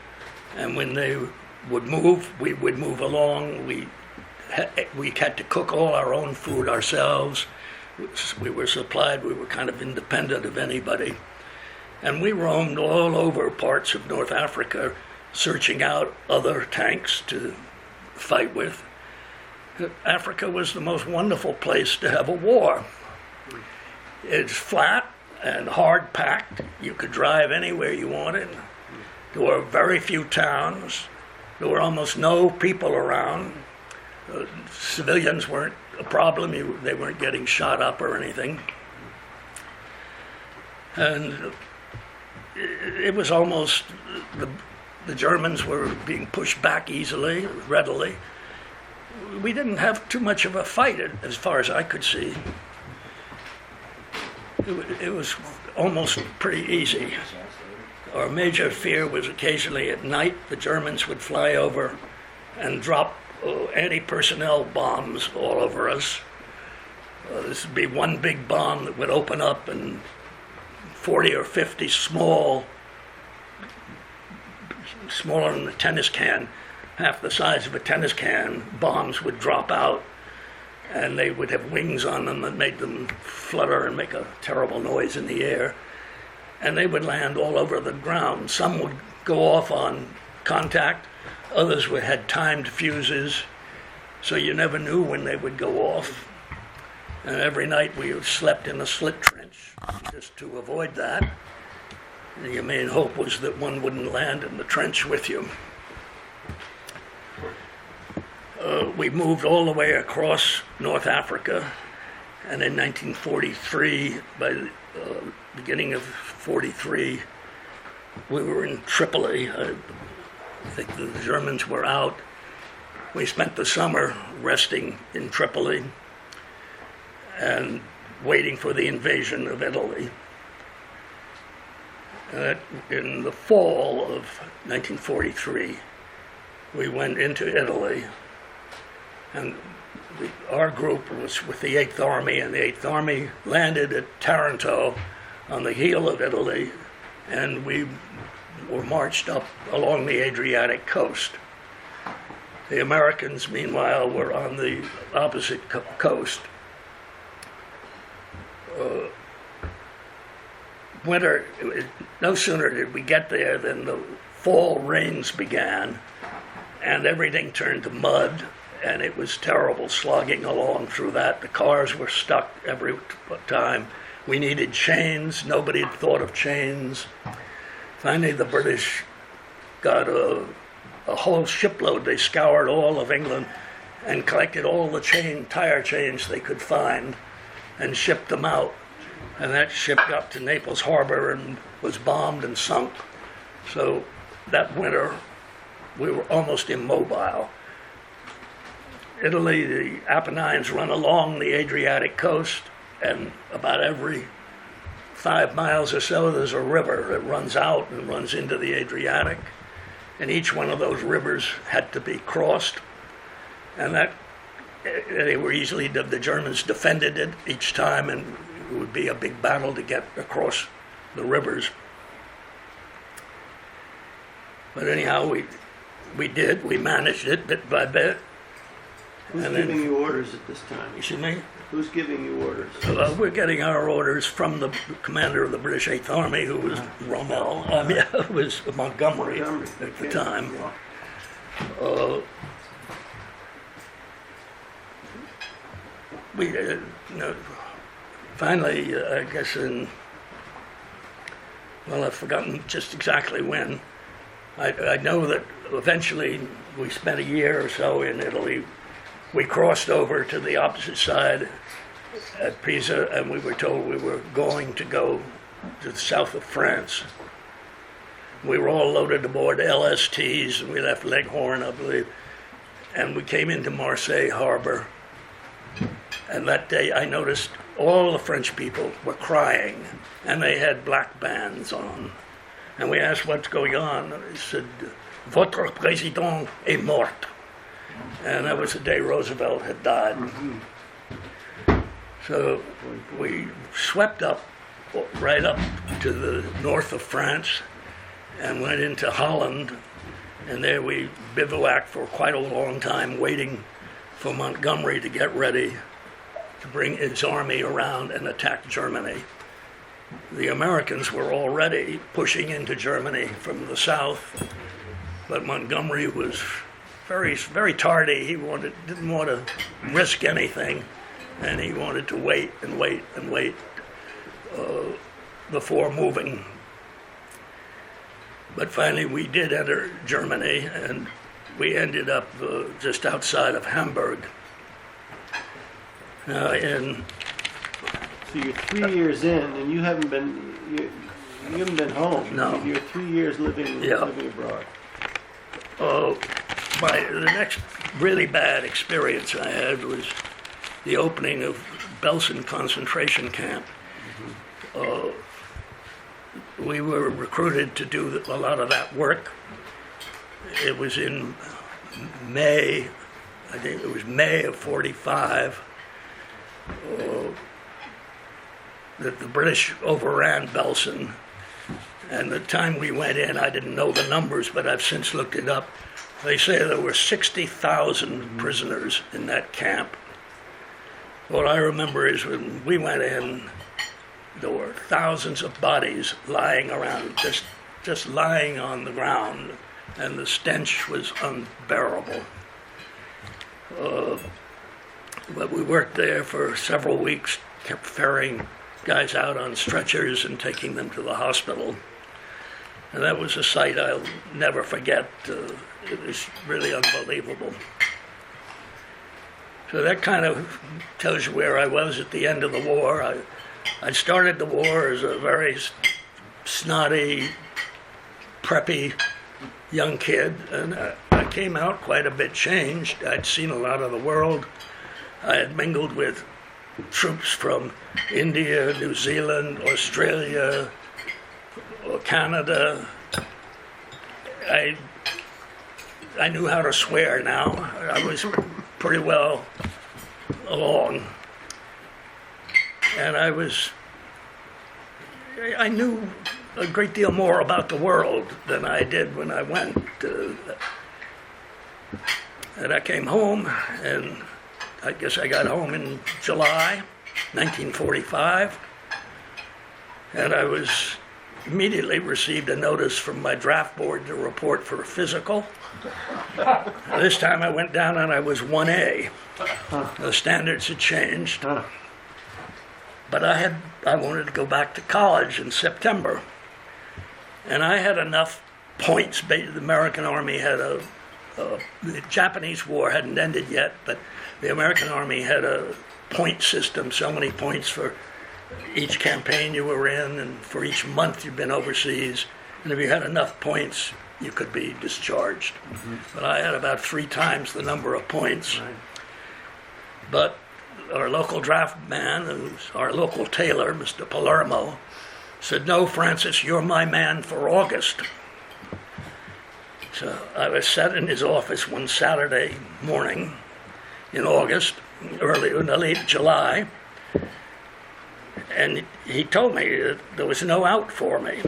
And when they would move, we would move along. We had to cook all our own food ourselves. We were supplied. We were kind of independent of anybody. And we roamed all over parts of North Africa, searching out other tanks to fight with. Africa was the most wonderful place to have a war. It's flat and hard packed. You could drive anywhere you wanted. There were very few towns. There were almost no people around. Civilians weren't a problem. They weren't getting shot up or anything. And it was almost, the Germans were being pushed back easily, readily. We didn't have too much of a fight as far as I could see. It was almost pretty easy. Our major fear was occasionally at night the Germans would fly over and drop anti-personnel bombs all over us. This would be one big bomb that would open up, and 40 or 50 smaller than a tennis can, half the size of a tennis can, bombs would drop out, and they would have wings on them that made them flutter and make a terrible noise in the air. And they would land all over the ground. Some would go off on contact, others had timed fuses, so you never knew when they would go off. And every night we slept in a slit trench just to avoid that. And your main hope was that one wouldn't land in the trench with you. We moved all the way across North Africa, and in 1943, by the beginning of 43, we were in Tripoli. I think the Germans were out. We spent the summer resting in Tripoli and waiting for the invasion of Italy. In the fall of 1943, we went into Italy, and our group was with the 8th Army, and the 8th Army landed at Taranto on the heel of Italy, and we were marched up along the Adriatic coast. The Americans, meanwhile, were on the opposite coast. Winter, no sooner did we get there than the fall rains began, and everything turned to mud, and it was terrible slogging along through that. The cars were stuck every time. We needed chains. Nobody had thought of chains. Finally, the British got a whole shipload. They scoured all of England and collected all the tire chains they could find and shipped them out. And that ship got to Naples Harbor and was bombed and sunk. So that winter, we were almost immobile. Italy, the Apennines run along the Adriatic coast, and about every 5 miles or so, there's a river that runs out and runs into the Adriatic. And each one of those rivers had to be crossed. And that, they were easily, the Germans defended it each time, and it would be a big battle to get across the rivers. But anyhow, we did. We managed it bit by bit. Who's giving you orders at this time? Excuse me? Who's giving you orders? We're getting our orders from the commander of the British 8th Army, who was Rommel. It was Montgomery at the time. Finally, I guess I've forgotten just exactly when. I know that eventually we spent a year or so in Italy. We crossed over to the opposite side at Pisa, and we were told we were going to go to the south of France. We were all loaded aboard LSTs, and we left Leghorn, I believe, and we came into Marseille harbor. And that day I noticed all the French people were crying, and they had black bands on. And we asked what's going on. And he said, "Votre président est mort." And that was the day Roosevelt had died. So we swept up, right up to the north of France and went into Holland. And there we bivouacked for quite a long time, waiting for Montgomery to get ready to bring his army around and attack Germany. The Americans were already pushing into Germany from the south, but Montgomery was very, very tardy. He didn't want to risk anything, and he wanted to wait and wait and wait before moving. But finally, we did enter Germany, and we ended up just outside of Hamburg. And So you're 3 years in, and you haven't been home. No. You're 3 years living abroad. The next really bad experience I had was the opening of Belsen concentration camp. We were recruited to do a lot of that work. It was in May, I think it was May of 45, that the British overran Belsen. And the time we went in, I didn't know the numbers, but I've since looked it up. They say there were 60,000 prisoners in that camp. What I remember is when we went in, there were thousands of bodies lying around, just lying on the ground, and the stench was unbearable. But we worked there for several weeks, kept ferrying guys out on stretchers and taking them to the hospital. And that was a sight I'll never forget. It was really unbelievable. So that kind of tells you where I was at the end of the war. I started the war as a very snotty, preppy young kid, and I came out quite a bit changed. I'd seen a lot of the world. I had mingled with troops from India, New Zealand, Australia, Canada. I knew how to swear now. I was pretty well along. And I knew a great deal more about the world than I did when I went. And I came home, and I guess I got home in July 1945. And I immediately received a notice from my draft board to report for a physical. This time I went down and I was 1A. The standards had changed. But I wanted to go back to college in September. And I had enough points. The American Army had the Japanese War hadn't ended yet, but the American Army had a point system, so many points for each campaign you were in and for each month you'd been overseas. And if you had enough points, you could be discharged. But I had about 3 times the number of points. Right. But our local draft man, who's our local tailor, Mr. Palermo, said, "No, Francis, you're my man for August." So I was sat in his office one Saturday morning in August, early in the late July, and he told me that there was no out for me.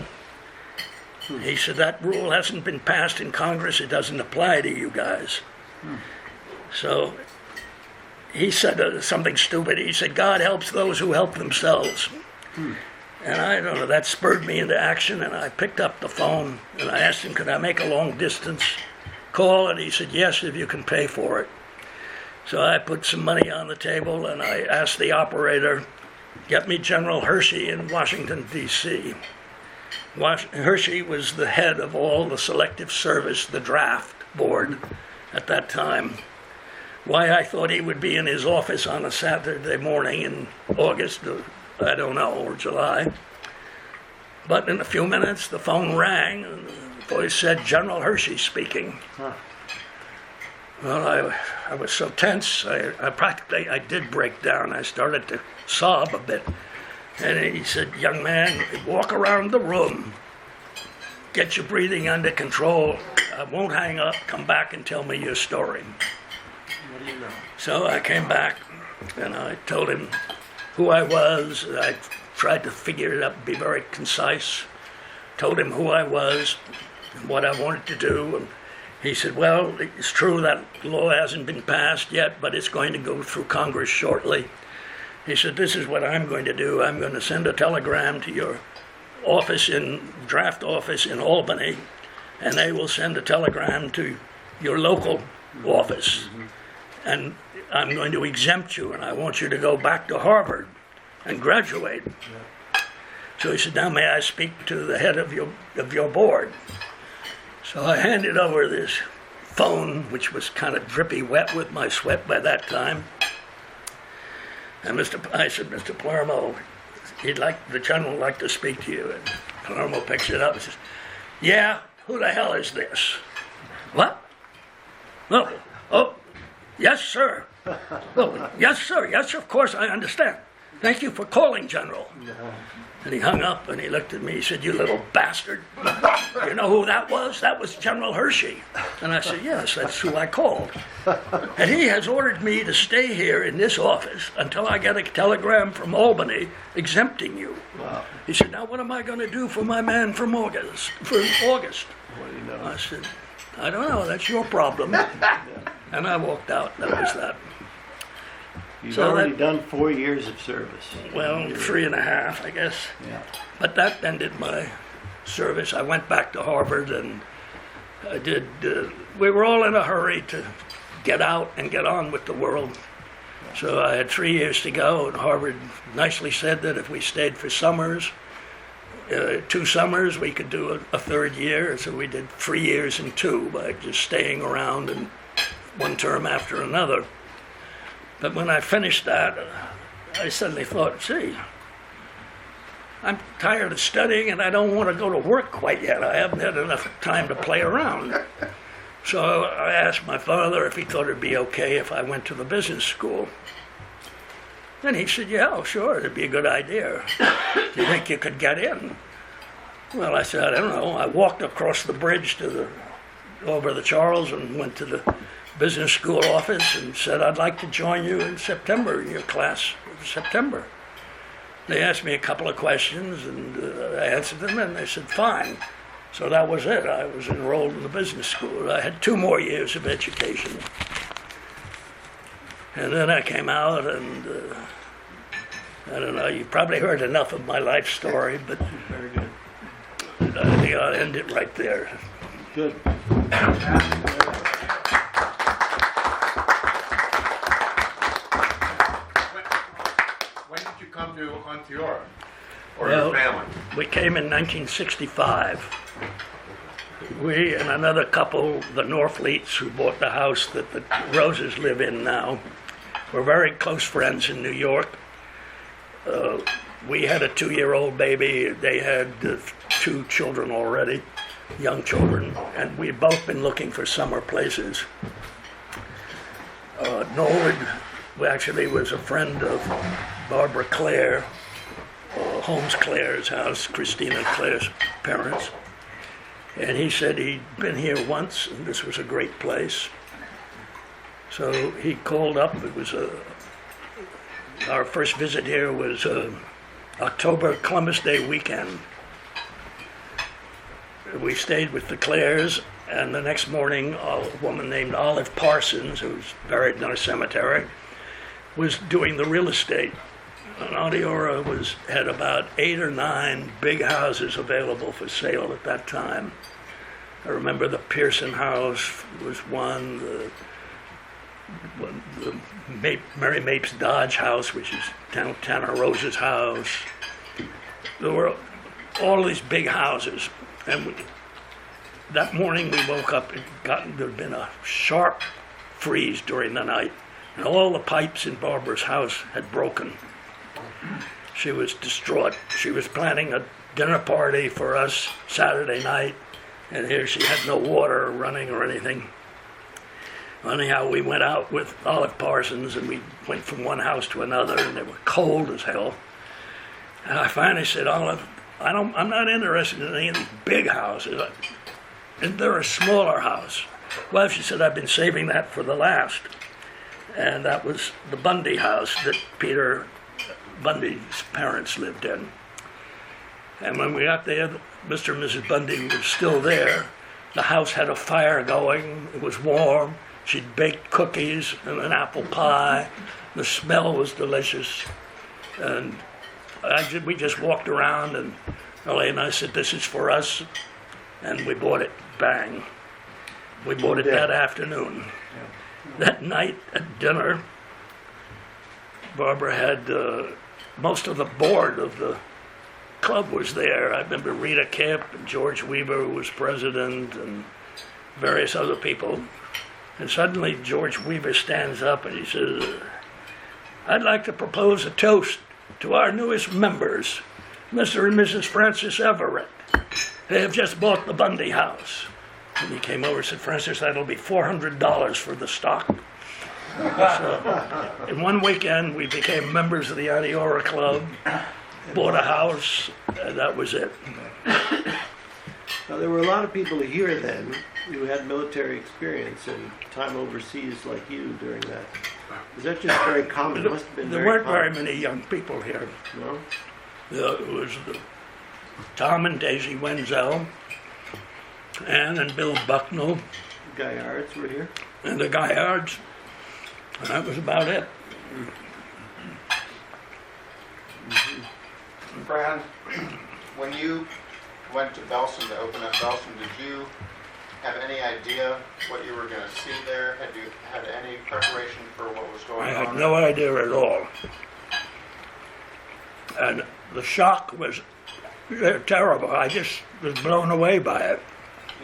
He said, "That rule hasn't been passed in Congress. It doesn't apply to you guys." So he said something stupid. He said, "God helps those who help themselves." And I don't know, that spurred me into action, and I picked up the phone and I asked him, could I make a long distance call? And he said, "Yes, if you can pay for it." So I put some money on the table and I asked the operator, "Get me General Hershey in Washington, D.C. Hershey was the head of all the Selective Service, the draft board at that time. Why I thought he would be in his office on a Saturday morning in August, I don't know, or July. But in a few minutes, the phone rang, and the voice said, "General Hershey speaking." Well, I was so tense, I did break down. I started to sob a bit. And he said, "Young man, walk around the room." get your breathing under control. I won't hang up. Come back and tell me your story. What do you know? So I came back and I told him who I was. I tried to figure it out, be very concise. Told him who I was and what I wanted to do. And he said, well, it's true that law hasn't been passed yet, but it's going to go through Congress shortly. He said, this is what I'm going to do. I'm going to send a telegram to your draft office in Albany, and they will send a telegram to your local office. And I'm going to exempt you, and I want you to go back to Harvard and graduate. So he said, now may I speak to the head of your board? So I handed over this phone, which was kind of drippy wet with my sweat by that time. And I said, Mr. Palermo, the general would like to speak to you. And Palermo picks it up and says, yeah, who the hell is this? What? Oh, yes, sir. Oh, yes, sir. Yes, of course, I understand. Thank you for calling, General. And he hung up and he looked at me. He said, you little bastard. You know who that was? That was General Hershey. And I said, yes, that's who I called. And he has ordered me to stay here in this office until I get a telegram from Albany exempting you. Wow. He said, now what am I going to do for my man from August? What do you know? I said, I don't know. That's your problem. And I walked out. That was that. You've So already that- done 4 years of service. Well, 3.5, I guess. Yeah. But that ended my service. I went back to Harvard and I did, we were all in a hurry to get out and get on with the world. So I had 3 years to go, and Harvard nicely said that if we stayed for summers, 2 summers, we could do a third year. So we did 3 years and 2 by just staying around and one term after another. But when I finished that, I suddenly thought, gee, I'm tired of studying and I don't want to go to work quite yet. I haven't had enough time to play around. So I asked my father if he thought it'd be okay if I went to the business school. And he said, yeah, oh, sure, it'd be a good idea. Do you think you could get in? Well, I said, I don't know. I walked across the bridge over the Charles and went to the business school office and said, I'd like to join you in September, your class of September. They asked me a couple of questions and I answered them and they said, fine. So that was it. I was enrolled in the business school. I had 2 more years of education. And then I came out and, I don't know, you probably heard enough of my life story, but Very good. I think I'll end it right there. Good. When did you come to Onteora? Or Well, your family? We came in 1965. We and another couple, the Norfleets, who bought the house that the Roses live in now, were very close friends in New York. We had a 2-year-old baby. They had 2 children already, young children, and we'd both been looking for summer places. Norwood actually was a friend of Barbara Clare, Holmes Clare's house, Christina Clare's parents. And he said he'd been here once and this was a great place. So he called up. It was our first visit here was October Columbus Day weekend. We stayed with the Clares, and the next morning a woman named Olive Parsons, who's buried in our cemetery, was doing the real estate. And Onteora had about 8 or 9 big houses available for sale at that time. I remember the Pearson house was one, the Mary Mapes Dodge house, which is Tanner Rose's house. There were all these big houses. And that morning we woke up, there'd been a sharp freeze during the night, and all the pipes in Barbara's house had broken. She was distraught. She was planning a dinner party for us Saturday night, and here she had no water running or anything. Anyhow, we went out with Olive Parsons, and we went from one house to another, and they were cold as hell. And I finally said, Olive, I'm not interested in any of these big houses. And they're a smaller house. Well, she said, I've been saving that for the last. And that was the Bundy house that Peter Bundy's parents lived in. And when we got there, Mr. and Mrs. Bundy was still there. The house had a fire going. It was warm. She'd baked cookies and an apple pie. The smell was delicious. And we just walked around, and Ellie and I said, this is for us. And we bought it. Bang. We bought it that afternoon. That night at dinner, Barbara had most of the board of the club was there. I remember Rita Kemp and George Weaver, who was president, and various other people. And suddenly George Weaver stands up and he says, I'd like to propose a toast to our newest members, Mr. and Mrs. Francis Everett. They have just bought the Bundy house. And he came over and said, Francis, that'll be $400 for the stock. So, in one weekend, we became members of the Adiora Club, bought a house, and that was it. Now, there were a lot of people here then who had military experience and time overseas like you during that. Was that just very common? It must have been There very weren't common. very many young people here. No? It was Tom and Daisy Wenzel, Ann and Bill Bucknell, Gaillards were here? and the Gaillards. And that was about it. Fran, when you went to Belsen to open up Belsen, did you have any idea what you were going to see there? Had you had any preparation for what was going I on? had no idea at all. And the shock was terrible. I just was blown away by it.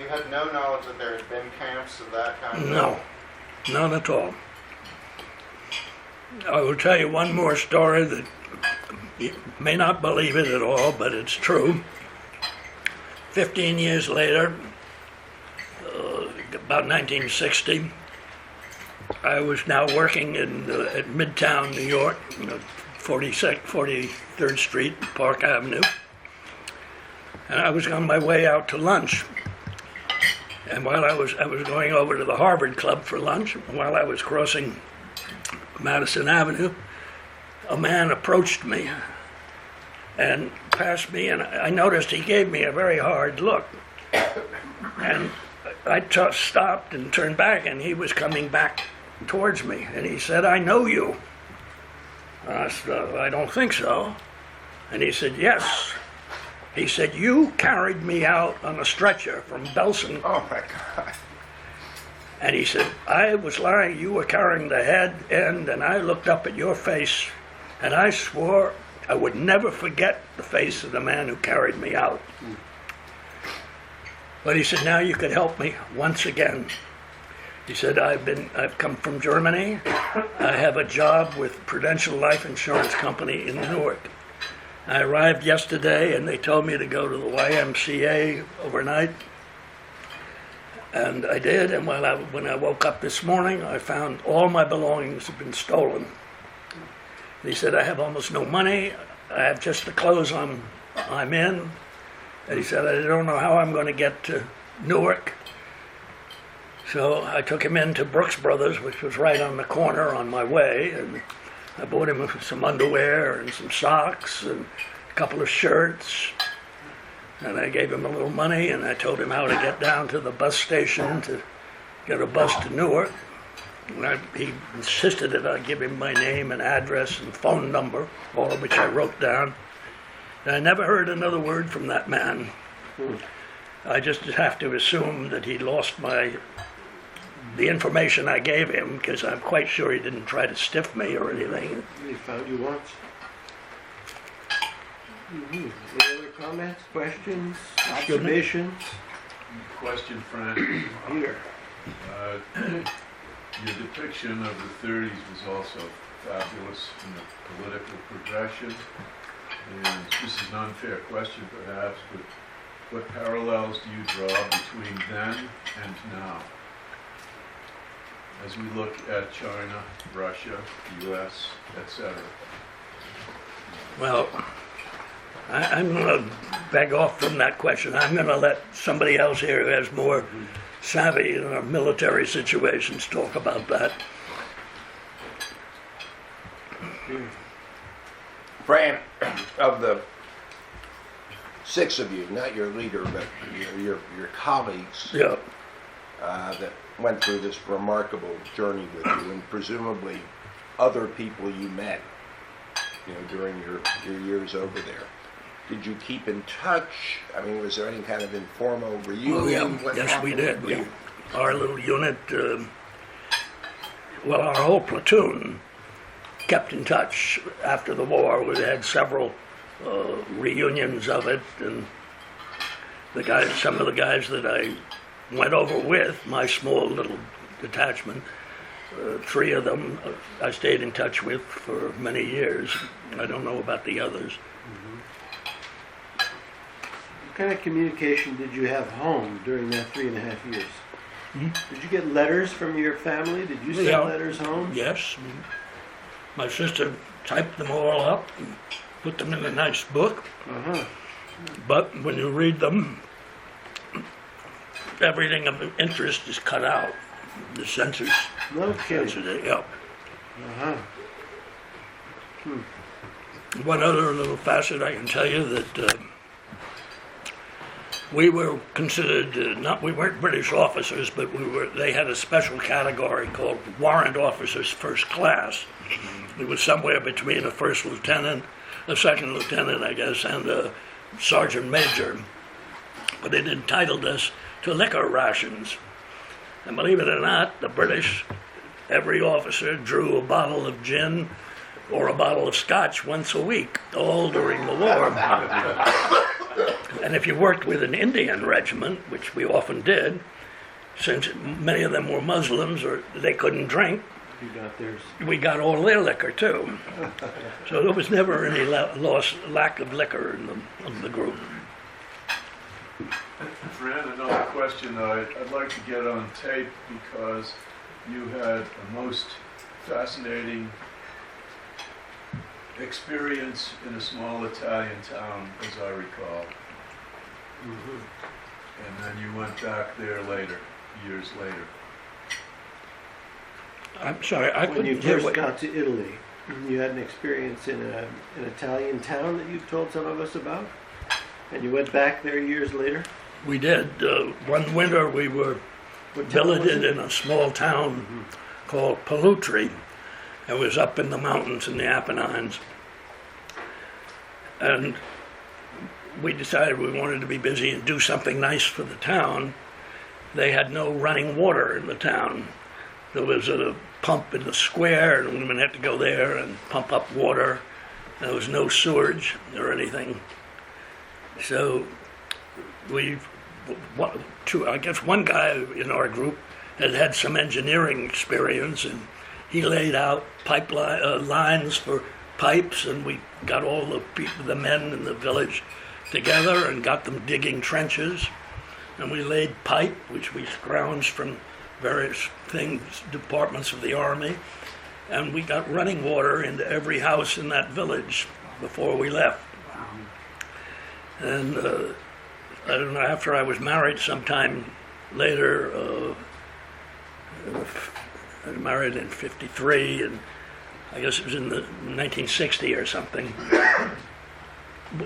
You had no knowledge that there had been camps of that kind? No, none at all. I will tell you one more story that you may not believe it at all, but it's true. 15 years later, about 1960, I was now working at Midtown, New York, 43rd Street, Park Avenue. And I was on my way out to lunch. And while I was going over to the Harvard Club for lunch, while I was crossing Madison Avenue, a man approached me and passed me, and I noticed he gave me a very hard look. And I stopped and turned back, and he was coming back towards me, and he said, I know you. And I said, I don't think so. And he said, yes. He said, you carried me out on a stretcher from Belsen. Oh my God. And he said, I was lying, you were carrying the head end, and I looked up at your face, and I swore I would never forget the face of the man who carried me out. But he said, now you could help me once again. He said, I've come from Germany. I have a job with Prudential Life Insurance Company in Newark. I arrived yesterday, and they told me to go to the YMCA overnight. And I did, and when I woke up this morning, I found all my belongings had been stolen. He said, I have almost no money. I have just the clothes I'm in. And he said, I don't know how I'm going to get to Newark. So I took him into Brooks Brothers, which was right on the corner on my way, and I bought him some underwear and some socks and a couple of shirts. And I gave him a little money, and I told him how to get down to the bus station to get a bus to Newark. And he insisted that I give him my name and address and phone number, all of which I wrote down. And I never heard another word from that man. I just have to assume that he lost the information I gave him, because I'm quite sure he didn't try to stiff me or anything. He found you once. Any other comments, questions, observations? Question, Fran. Here. Your depiction of the 30s was also fabulous in the political progression. And this is an unfair question, perhaps, but what parallels do you draw between then and now? As we look at China, Russia, the U.S., etc. Well, I'm going to beg off from that question. I'm going to let somebody else here who has more savvy in our military situations talk about that. Fran, of the six of you, not your leader, but your colleagues Yeah. that went through this remarkable journey with you, and presumably other people you met, during your years over there. Did you keep in touch? I mean, was there any kind of informal reunion? Oh, yeah. What Yes, we happened? did. Our little unit, well, our whole platoon kept in touch after the war. We had several reunions of it, and some of the guys that I went over with, my small little detachment, three of them I stayed in touch with for many years. I don't know about the others. What kind of communication did you have home during that 3.5 years? Did you get letters from your family? Did you send Yeah. letters home? Yes. My sister typed them all up and put them in a nice book. Uh-huh. But when you read them, everything of interest is cut out. The censors. No kidding. Censors it, yeah. Uh-huh. One other little facet I can tell you that we were considered, we weren't British officers, but they had a special category called Warrant Officers First Class. It was somewhere between a first lieutenant, a second lieutenant, I guess, and a sergeant major. But it entitled us to liquor rations. And believe it or not, the British, every officer drew a bottle of gin or a bottle of scotch once a week, all during the war. And if you worked with an Indian regiment, which we often did, since many of them were Muslims or they couldn't drink, You got theirs. we got all their liquor too. So there was never any lack of liquor in the group. Fran, another question that I'd like to get on tape because you had a most fascinating experience in a small Italian town, as I recall. And then you went back there later, years later. I'm sorry, I When you couldn't hear first what... got to Italy, you had an experience in an Italian town that you've told some of us about? And you went back there years later? We did. One winter we were What town was billeted it? in a small town called Palutri. It was up in the mountains in the Apennines. And we decided we wanted to be busy and do something nice for the town. They had no running water in the town. There was a pump in the square, and women had to go there and pump up water. There was no sewage or anything. So I guess one guy in our group had some engineering experience, and he laid out lines for pipes, and we got all the men in the village together and got them digging trenches, and we laid pipe, which we scrounged from various departments of the army, and we got running water into every house in that village before we left. And I don't know, after I was married sometime later, I was married in 53, and I guess it was in 1960 or something.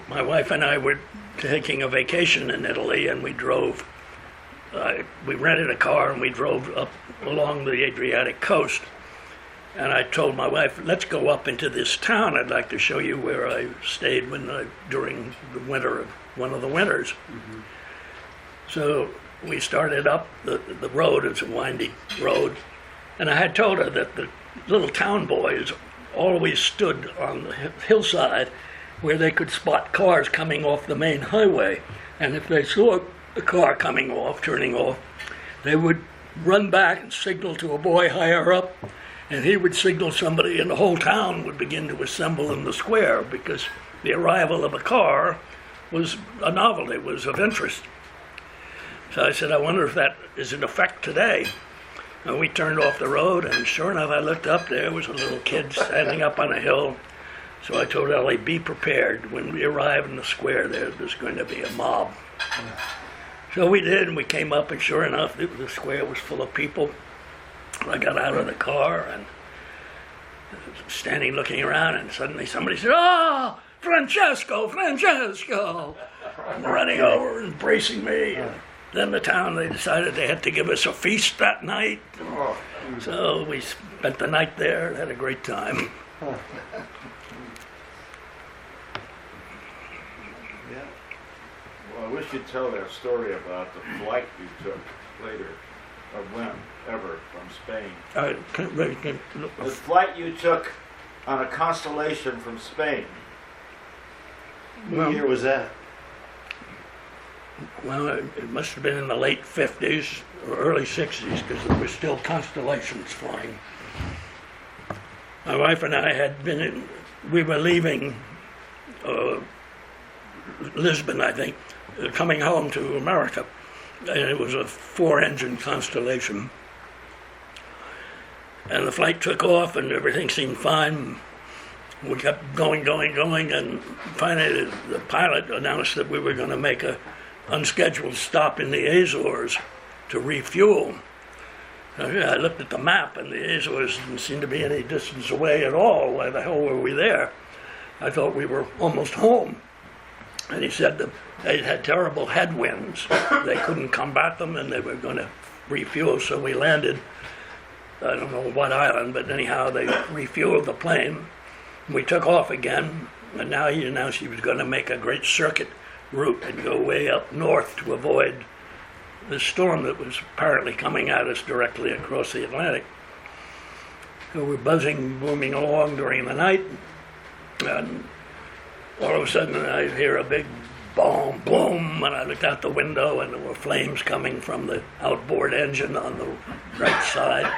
My wife and I were taking a vacation in Italy, and we drove. We rented a car and we drove up along the Adriatic coast. And I told my wife, let's go up into this town. I'd like to show you where I stayed during the winter, one of the winters. So we started up the road. It's a windy road. And I had told her that the little town boys always stood on the hillside where they could spot cars coming off the main highway. And if they saw a car turning off, they would run back and signal to a boy higher up, and he would signal somebody, and the whole town would begin to assemble in the square because the arrival of a car was a novelty, was of interest. So I said, I wonder if that is in effect today. And we turned off the road, and sure enough, I looked up, there was a little kid standing up on a hill So I told Ellie, be prepared. When we arrive in the square there's going to be a mob. So we did, and we came up, and sure enough, the square was full of people. I got out of the car and standing looking around, and suddenly somebody said, "Oh, Francesco, Francesco!" running over and embracing me. And then the town, they decided they had to give us a feast that night. So we spent the night there and had a great time. Yeah. Well, I wish you'd tell that story about the flight you took later, or when, ever, from Spain. The flight you took on a Constellation from Spain. What year was that? Well, it must have been in the late 50s or early 60s, because there were still Constellations flying. My wife and I we were leaving Lisbon, I think, coming home to America. And it was a 4-engine Constellation. And the flight took off and everything seemed fine. We kept going, and finally the pilot announced that we were going to make a unscheduled stop in the Azores to refuel. I looked at the map, and the Azores didn't seem to be any distance away at all. Why the hell were we there? I thought we were almost home. And he said that they had terrible headwinds. They couldn't combat them, and they were going to refuel. So we landed, I don't know what island, but anyhow, they refueled the plane. We took off again, and now he announced he was going to make a great circuit route and go way up north to avoid the storm that was apparently coming at us directly across the Atlantic. So we're buzzing, booming along during the night, and all of a sudden I hear a big boom, boom, and I looked out the window, and there were flames coming from the outboard engine on the right side.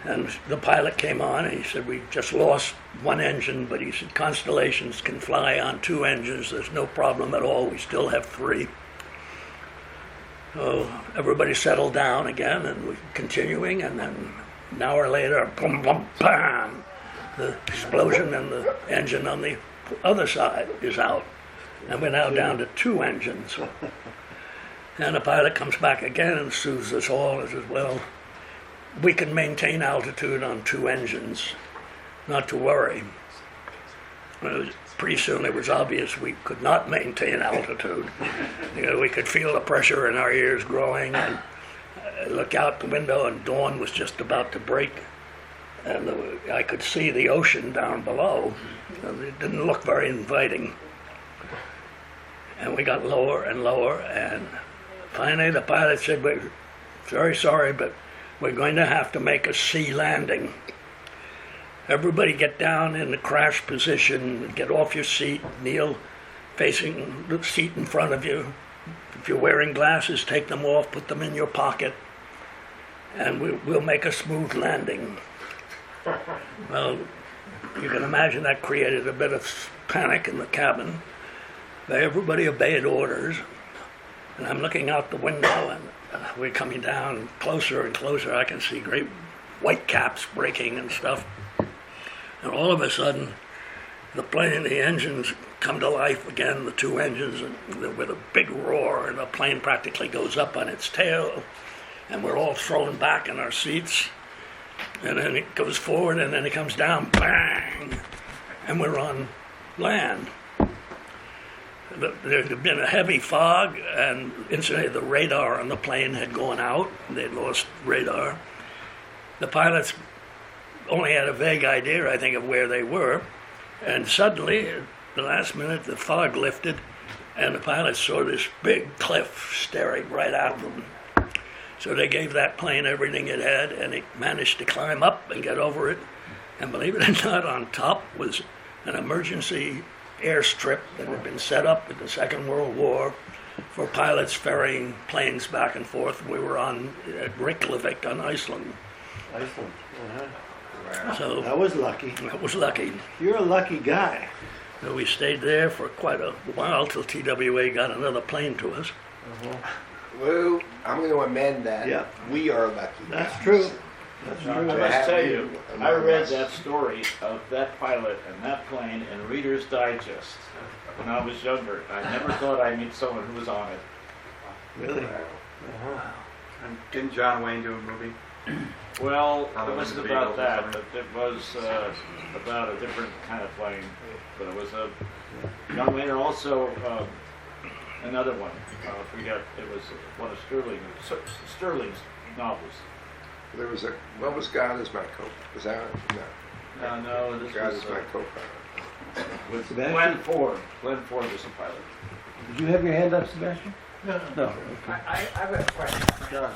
And the pilot came on, and he said, "We just lost one engine," but he said, "Constellations can fly on 2 engines. There's no problem at all. We still have 3. So everybody settled down again, and we're continuing, and then an hour later, boom, boom, bam, the explosion, and the engine on the other side is out. And we're now down to 2 engines. And the pilot comes back again and soothes us all and says, "Well, we can maintain altitude on 2 engines, not to worry." Pretty soon it was obvious we could not maintain altitude. We could feel the pressure in our ears growing, and I looked out the window, and dawn was just about to break, and I could see the ocean down below. It didn't look very inviting. And we got lower and lower, and finally the pilot said, "We're very sorry, but we're going to have to make a sea landing. Everybody get down in the crash position, get off your seat, kneel facing the seat in front of you. If you're wearing glasses, take them off, put them in your pocket, and we'll make a smooth landing." Well, you can imagine that created a bit of panic in the cabin. Everybody obeyed orders, and I'm looking out the window, and we're coming down closer and closer. I can see great white caps breaking and stuff. And all of a sudden, the engines come to life again, the 2 engines, and with a big roar, and the plane practically goes up on its tail, and we're all thrown back in our seats. And then it goes forward, and then it comes down, bang, and we're on land. There had been a heavy fog, and incidentally, the radar on the plane had gone out. They'd lost radar. The pilots only had a vague idea, I think, of where they were. And suddenly, at the last minute, the fog lifted, and the pilots saw this big cliff staring right at them. So they gave that plane everything it had, and it managed to climb up and get over it. And believe it or not, on top was an emergency airstrip that had been set up in the Second World War for pilots ferrying planes back and forth. We were at Reykjavik on Iceland. Iceland. So That was lucky. I was lucky. You're a lucky guy. So we stayed there for quite a while till TWA got another plane to us. Lou, I'm going to amend that. Yeah. We are lucky. That's true. That's I true. must tell you, I read Nonetheless. that story of that pilot and that plane in Reader's Digest when I was younger. I never thought I'd meet someone who was on it. Really? And didn't John Wayne do a movie? Well, How it the wasn't Wind about Beatles or that, something? but it was about a different kind of plane. But it was a John Wayne, and also another one. I forget. It was one of Sterling's novels. There was a, what was God is my co, was that, no, No, this God was is my co-pilot. with Sebastian? Glenn Ford. Glenn Ford was the pilot. Did you have your hand up, Sebastian? No. I have a question, Fran. John,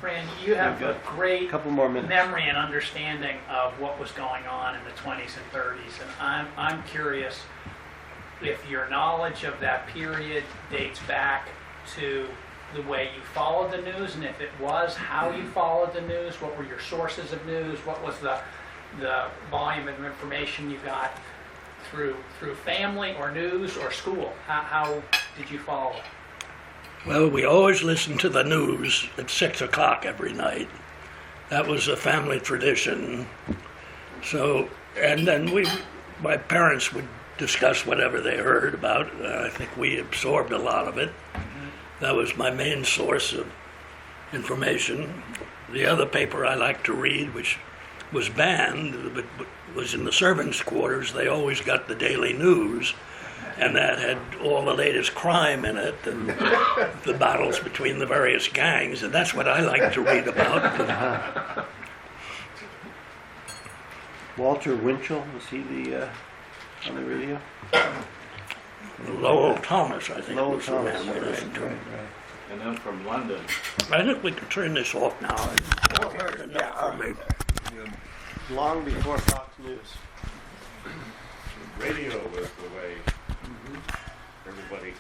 Fran, you have You've a got great couple more minutes. memory and understanding of what was going on in the 20s and 30s, and I'm curious if your knowledge of that period dates back to the way you followed the news, and if it was, how you followed the news, what were your sources of news, what was the volume of information you got through family or news or school? How did you follow it? Well, we always listened to the news at 6 o'clock every night. That was a family tradition. So, and then my parents would discuss whatever they heard about. I think we absorbed a lot of it. That was my main source of information. The other paper I liked to read, which was banned, but was in the servants' quarters, they always got the Daily News, and that had all the latest crime in it, and the battles between the various gangs, and that's what I like to read about. Walter Winchell, was he the on the radio? Lowell Thomas, I think, Lowell was the Thomas, man we right, listened to. right. And then from London. I think we can turn this off now. I've heard enough for me. Long before Fox News. Radio was the way everybody